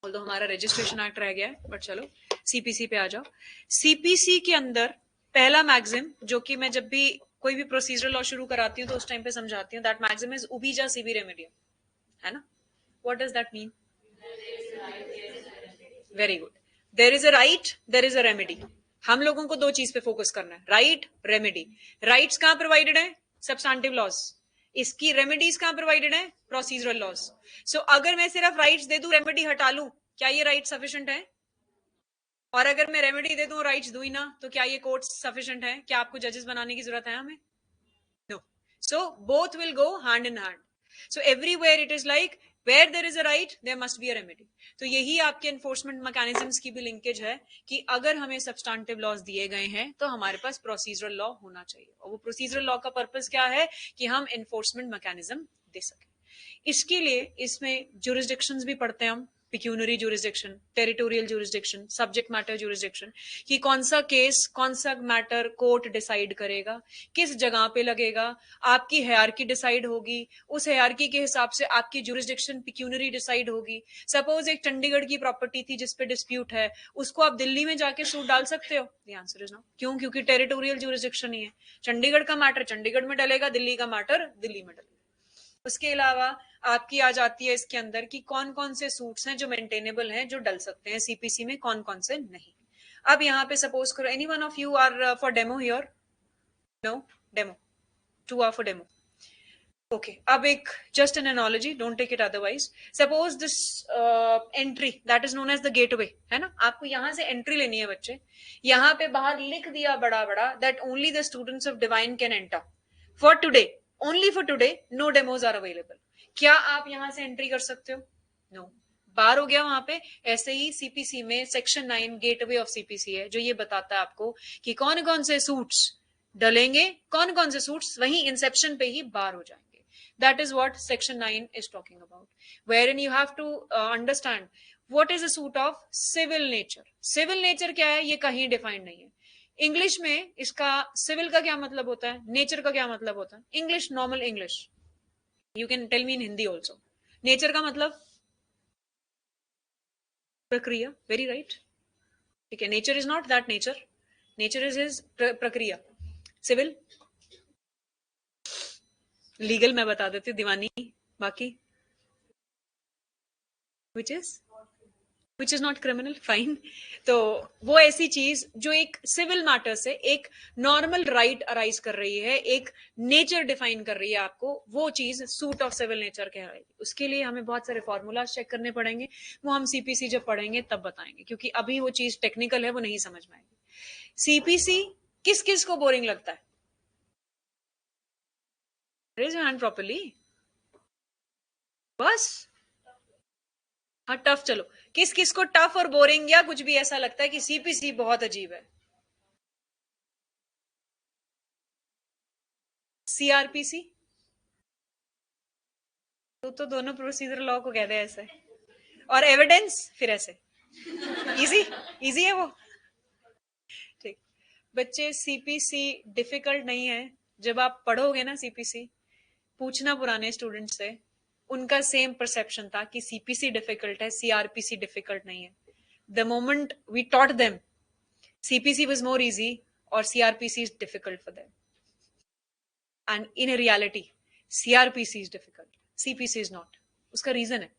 ऑल्दो हमारा रजिस्ट्रेशन एक्ट रह गया है, बट चलो सीपीसी पे आ जाओ. सीपीसी के अंदर पहला मैक्सिम, जो कि मैं जब भी कोई भी प्रोसीजरल लॉ शुरू कराती हूँ तो उस टाइम पे समझाती हूँ, दैट मैक्सिम इज उबीजा सीवी रेमेडियम. है ना? What does that mean? Very good. There is a right, there is a remedy. हम लोगों को 2 चीज पे फोकस करना है, राइट रेमेडी. राइट्स कहां प्रोवाइडेड है? Substantive laws. इसकी रेमेडीज कहां प्रोवाइडेड है? Procedural laws. सो अगर मैं सिर्फ राइट्स दे दूं, रेमेडी हटा लूं, क्या ये राइट सफिशिएंट है? और अगर मैं रेमेडी दे दूं, राइट्स दूं ही ना, तो क्या ये कोर्ट सफिशिएंट है? क्या आपको जजेस बनाने की जरूरत है हमें? No. So both will go hand in hand. So everywhere it is like where there is a right there must be a remedy. तो यही आपके एनफोर्समेंट मैकेनिज्म्स की भी लिंकेज है कि अगर हमें सब्सटैंटिव लॉज दिए गए हैं तो हमारे पास प्रोसीजरल लॉ होना चाहिए. और वो प्रोसीजरल लॉ का पर्पस क्या है? कि हम एनफोर्समेंट मैकेनिज्म दे सकें. इसके लिए इसमें जुरिस्डिक्शंस भी पढ़ते हैं हम. Pecuniary jurisdiction, territorial jurisdiction, subject matter jurisdiction, कि कौन सा केस, कौन सा मैटर कोर्ट डिसाइड करेगा, किस जगह पे लगेगा, आपकी हायरार्की डिसाइड होगी, उस हायरार्की के हिसाब से आपकी जुरिस्डिक्शन पिक्यूनरी डिसाइड होगी. सपोज एक चंडीगढ़ की प्रॉपर्टी थी जिसपे डिस्प्यूट है, उसको आप दिल्ली में जाके सूट डाल सकते हो? The answer is no. क्यों? क्योंकि टेरिटोरियल जुरिस्डिक्शन ही है. चंडीगढ़ का मैटर चंडीगढ़ में डलेगा, दिल्ली का मैटर दिल्ली में डलेगा. उसके अलावा आपकी आ जाती है इसके अंदर कि कौन कौन से सूट्स हैं जो मेंटेनेबल हैं, जो डल सकते हैं सीपीसी में, कौन कौन से नहीं. अब यहाँ पे सपोज करो any one of you are for demo here. No demo. 2 are for demo. Okay अब एक just an analogy, don't take it otherwise. Suppose this entry that is known as the gateway, है ना, आपको यहां से एंट्री लेनी है बच्चे. यहाँ पे बाहर लिख दिया बड़ा बड़ा that only the students of Divine can enter for today, only for today, no demos are available. क्या आप यहां से एंट्री कर सकते हो? No no. बार हो गया वहां पे. ऐसे ही सीपीसी में सेक्शन 9 गेटवे ऑफ सीपीसी है जो ये बताता है आपको कि कौन कौन से सूट्स डलेंगे, कौन कौन से सूट्स वहीं इंसेप्शन पे ही बार हो जाएंगे. That is what section 9 is talking about, wherein you have to understand what is a suit of civil nature. Civil nature क्या है ये कहीं डिफाइंड नहीं है. इंग्लिश में इसका सिविल का क्या मतलब होता है, नेचर का क्या मतलब होता है. English, normal English, you can tell me in Hindi also. Nature का मतलब प्रक्रिया, वेरी राइट. ठीक है, nature is not that nature, nature is his प्रक्रिया. सिविल, लीगल मैं बता देती हूँ, दीवानी, बाकी which is not criminal, fine. तो वो ऐसी चीज जो एक सिविल मैटर से एक नॉर्मल राइट अराइज कर रही है, एक नेचर डिफाइन कर रही है आपको, वो चीज सूट ऑफ सिविल नेचर कहलाएगी. उसके लिए हमें बहुत सारे फॉर्मूलाज चेक करने पड़ेंगे, वो हम सीपीसी जब पढ़ेंगे तब बताएंगे, क्योंकि अभी वो चीज टेक्निकल है, वो नहीं समझ में आएगी. सीपीसी किस किस को बोरिंग लगता है? Raise your hand properly. बस हाँ, टफ. चलो, किस किस को टफ और बोरिंग या कुछ भी ऐसा लगता है कि सीपीसी बहुत अजीब है? सीआरपीसी तो दोनों प्रोसीजर लॉ को कहते हैं ऐसे, और एविडेंस फिर ऐसे. इजी इजी है वो. ठीक बच्चे, सीपीसी डिफिकल्ट नहीं है. जब आप पढ़ोगे ना सीपीसी, पूछना पुराने स्टूडेंट से, उनका सेम परसेप्शन था कि सीपीसी डिफिकल्ट है, सीआरपीसी डिफिकल्ट नहीं है. The moment we taught them CPC was more easy और CrPC is difficult for them. And in reality CrPC is difficult, CPC is not. उसका रीजन है,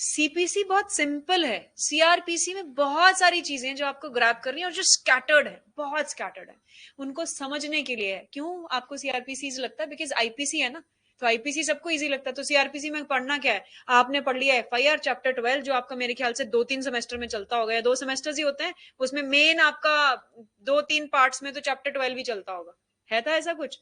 सीपीसी बहुत सिंपल है, सीआरपीसी में बहुत सारी चीजें जो आपको ग्रैब करनी है और जो स्कैटर्ड है, बहुत स्कैटर्ड है, उनको समझने के लिए है. क्यों आपको सीआरपीसी लगता है? बिकॉज आईपीसी है ना, तो आईपीसी सबको इजी लगता है. तो सीआरपीसी में पढ़ना क्या है? आपने पढ़ लिया एफआईआर चैप्टर 12 जो आपका मेरे ख्याल से 2-3 सेमेस्टर में चलता होगा, या 2 सेमेस्टर्स ही होते हैं उसमें. मेन आपका 2-3 पार्ट्स में तो चैप्टर 12 भी चलता होगा, है था ऐसा कुछ.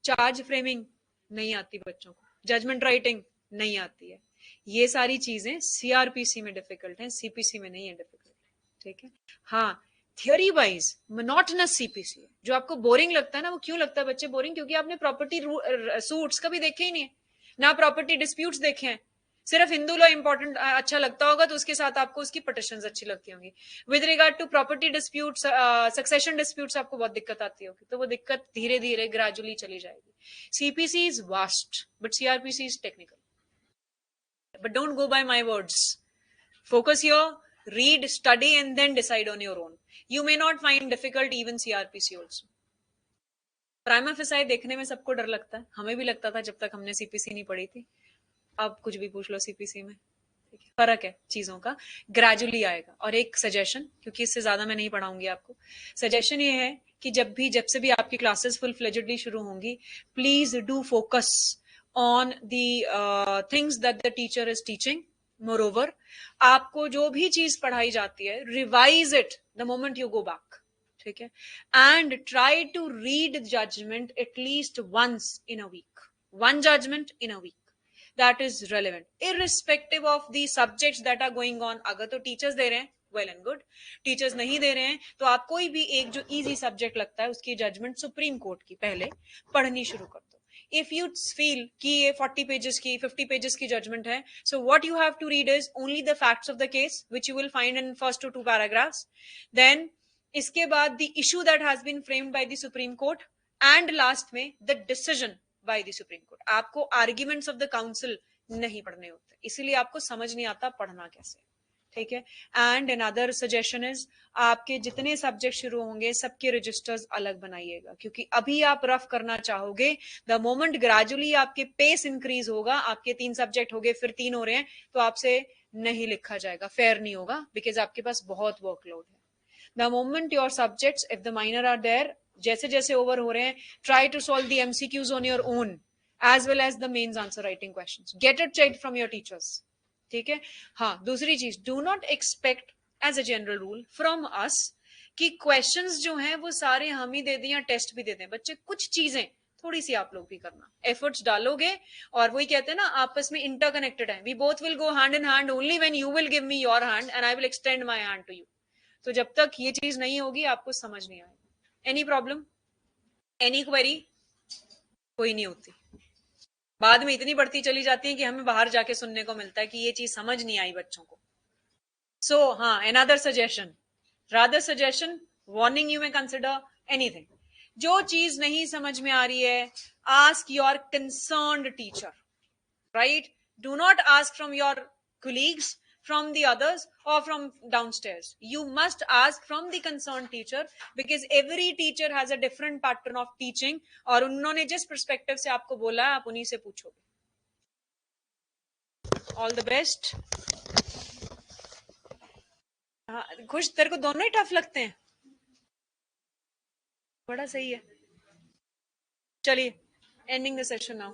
चार्ज फ्रेमिंग नहीं आती बच्चों को, जजमेंट राइटिंग नहीं आती है. ये सारी चीजें सीआरपीसी में डिफिकल्ट हैं, सीपीसी में नहीं है डिफिकल्ट. ठीक है, हाँ, थियोरी वाइज मोनोटोनस सीपीसी है. जो आपको बोरिंग लगता है ना, वो क्यों लगता है बच्चे बोरिंग? क्योंकि आपने प्रॉपर्टी सूट्स कभी देखे ही नहीं है ना, प्रॉपर्टी डिस्प्यूट्स देखे हैं. सिर्फ हिंदू लॉ इंपॉर्टेंट अच्छा लगता होगा तो उसके साथ आपको उसकी पटिशंस अच्छी लगती होंगी. With regard to property disputes, succession disputes आपको बहुत दिक्कत आती होगी. तो वो दिक्कत धीरे धीरे ग्रेजुअली चली जाएगी. CPC is vast but CrPC is technical. But don't go by my words. Focus here, read, study, and then decide on your own. You may not find difficult even CRPC also. Prima facie देखने में सबको डर लगता है, हमें भी लगता था जब तक हमने सीपीसी नहीं पढ़ी थी. अब कुछ भी पूछ लो सीपीसी में, फर्क है चीजों का, ग्रेजुअली आएगा. और एक सजेशन, क्योंकि इससे ज्यादा मैं नहीं पढ़ाऊंगी आपको, सजेशन ये है कि जब से भी आपकी क्लासेस फुल फ्लेजेडली शुरू होंगी, please do focus on the things that the teacher is teaching. Moreover, आपको जो भी चीज पढ़ाई जाती है, revise it the moment you go back. ठीक है, and try to read judgment at least once in a week. One judgment in a week. That is relevant, irrespective of the subjects that are going on. अगर तो टीचर्स दे रहे हैं, well and good. टीचर्स नहीं दे रहे हैं तो आप कोई भी एक जो इजी सब्जेक्ट लगता है उसकी जजमेंट सुप्रीम कोर्ट की पहले पढ़नी शुरू कर दो. If you feel कि ये 40 pages की 50 pages की judgment है, so what you have to read is only the facts of the case which you will find in first to 2 paragraphs. Then इसके बाद the issue that has been framed by the Supreme Court and last में the decision by the Supreme Court. आपको arguments of the council नहीं पढ़ने होते, इसीलिए आपको समझ नहीं आता पढ़ना कैसे. ठीक है, एंड अनदर सजेशन इज, आपके जितने सब्जेक्ट शुरू होंगे सबके रजिस्टर्स अलग बनाइएगा, क्योंकि अभी आप रफ करना चाहोगे, द मोमेंट ग्रेजुअली आपके पेस इंक्रीज होगा, आपके 3 सब्जेक्ट हो गए फिर 3 हो रहे हैं, तो आपसे नहीं लिखा जाएगा, फेयर नहीं होगा, बिकॉज आपके पास बहुत वर्कलोड है. The moment your subjects if the minor are there, जैसे जैसे ओवर हो रहे हैं, try to solve the MCQs on your own. as well as the mains answer writing questions. Get it checked from your teachers. ठीक है. हाँ, दूसरी चीज, do not expect as a general rule from us कि questions जो हैं वो सारे हम ही दे दें या टेस्ट भी दे दें. बच्चे कुछ चीजें थोड़ी सी आप लोग भी करना, एफर्ट्स डालोगे, और वही कहते हैं ना आपस में इंटरकनेक्टेड है. We both will go hand in hand only when you will give me your hand and I will extend my hand to you. तो जब तक ये चीज नहीं होगी आपको समझ नहीं आएगा. Any problem, any query? कोई नहीं होती. बाद में इतनी बढ़ती चली जाती है कि हमें बाहर जाके सुनने को मिलता है कि ये चीज समझ नहीं आई बच्चों को. सो हाँ, another suggestion, rather suggestion, warning, you में कंसिडर एनीथिंग. जो चीज नहीं समझ में आ रही है, ask your concerned teacher, right? Do not ask from your colleagues, from the others, or from downstairs. You must ask from the concerned teacher, because every teacher has a different pattern of teaching, और उन्होंने जिस perspective से आपको बोला है आप उन्हीं से पूछोगे. All the best. खुश, तेरे को दोनों ही टफ लगते हैं? बड़ा सही है. चलिए, ending the session now.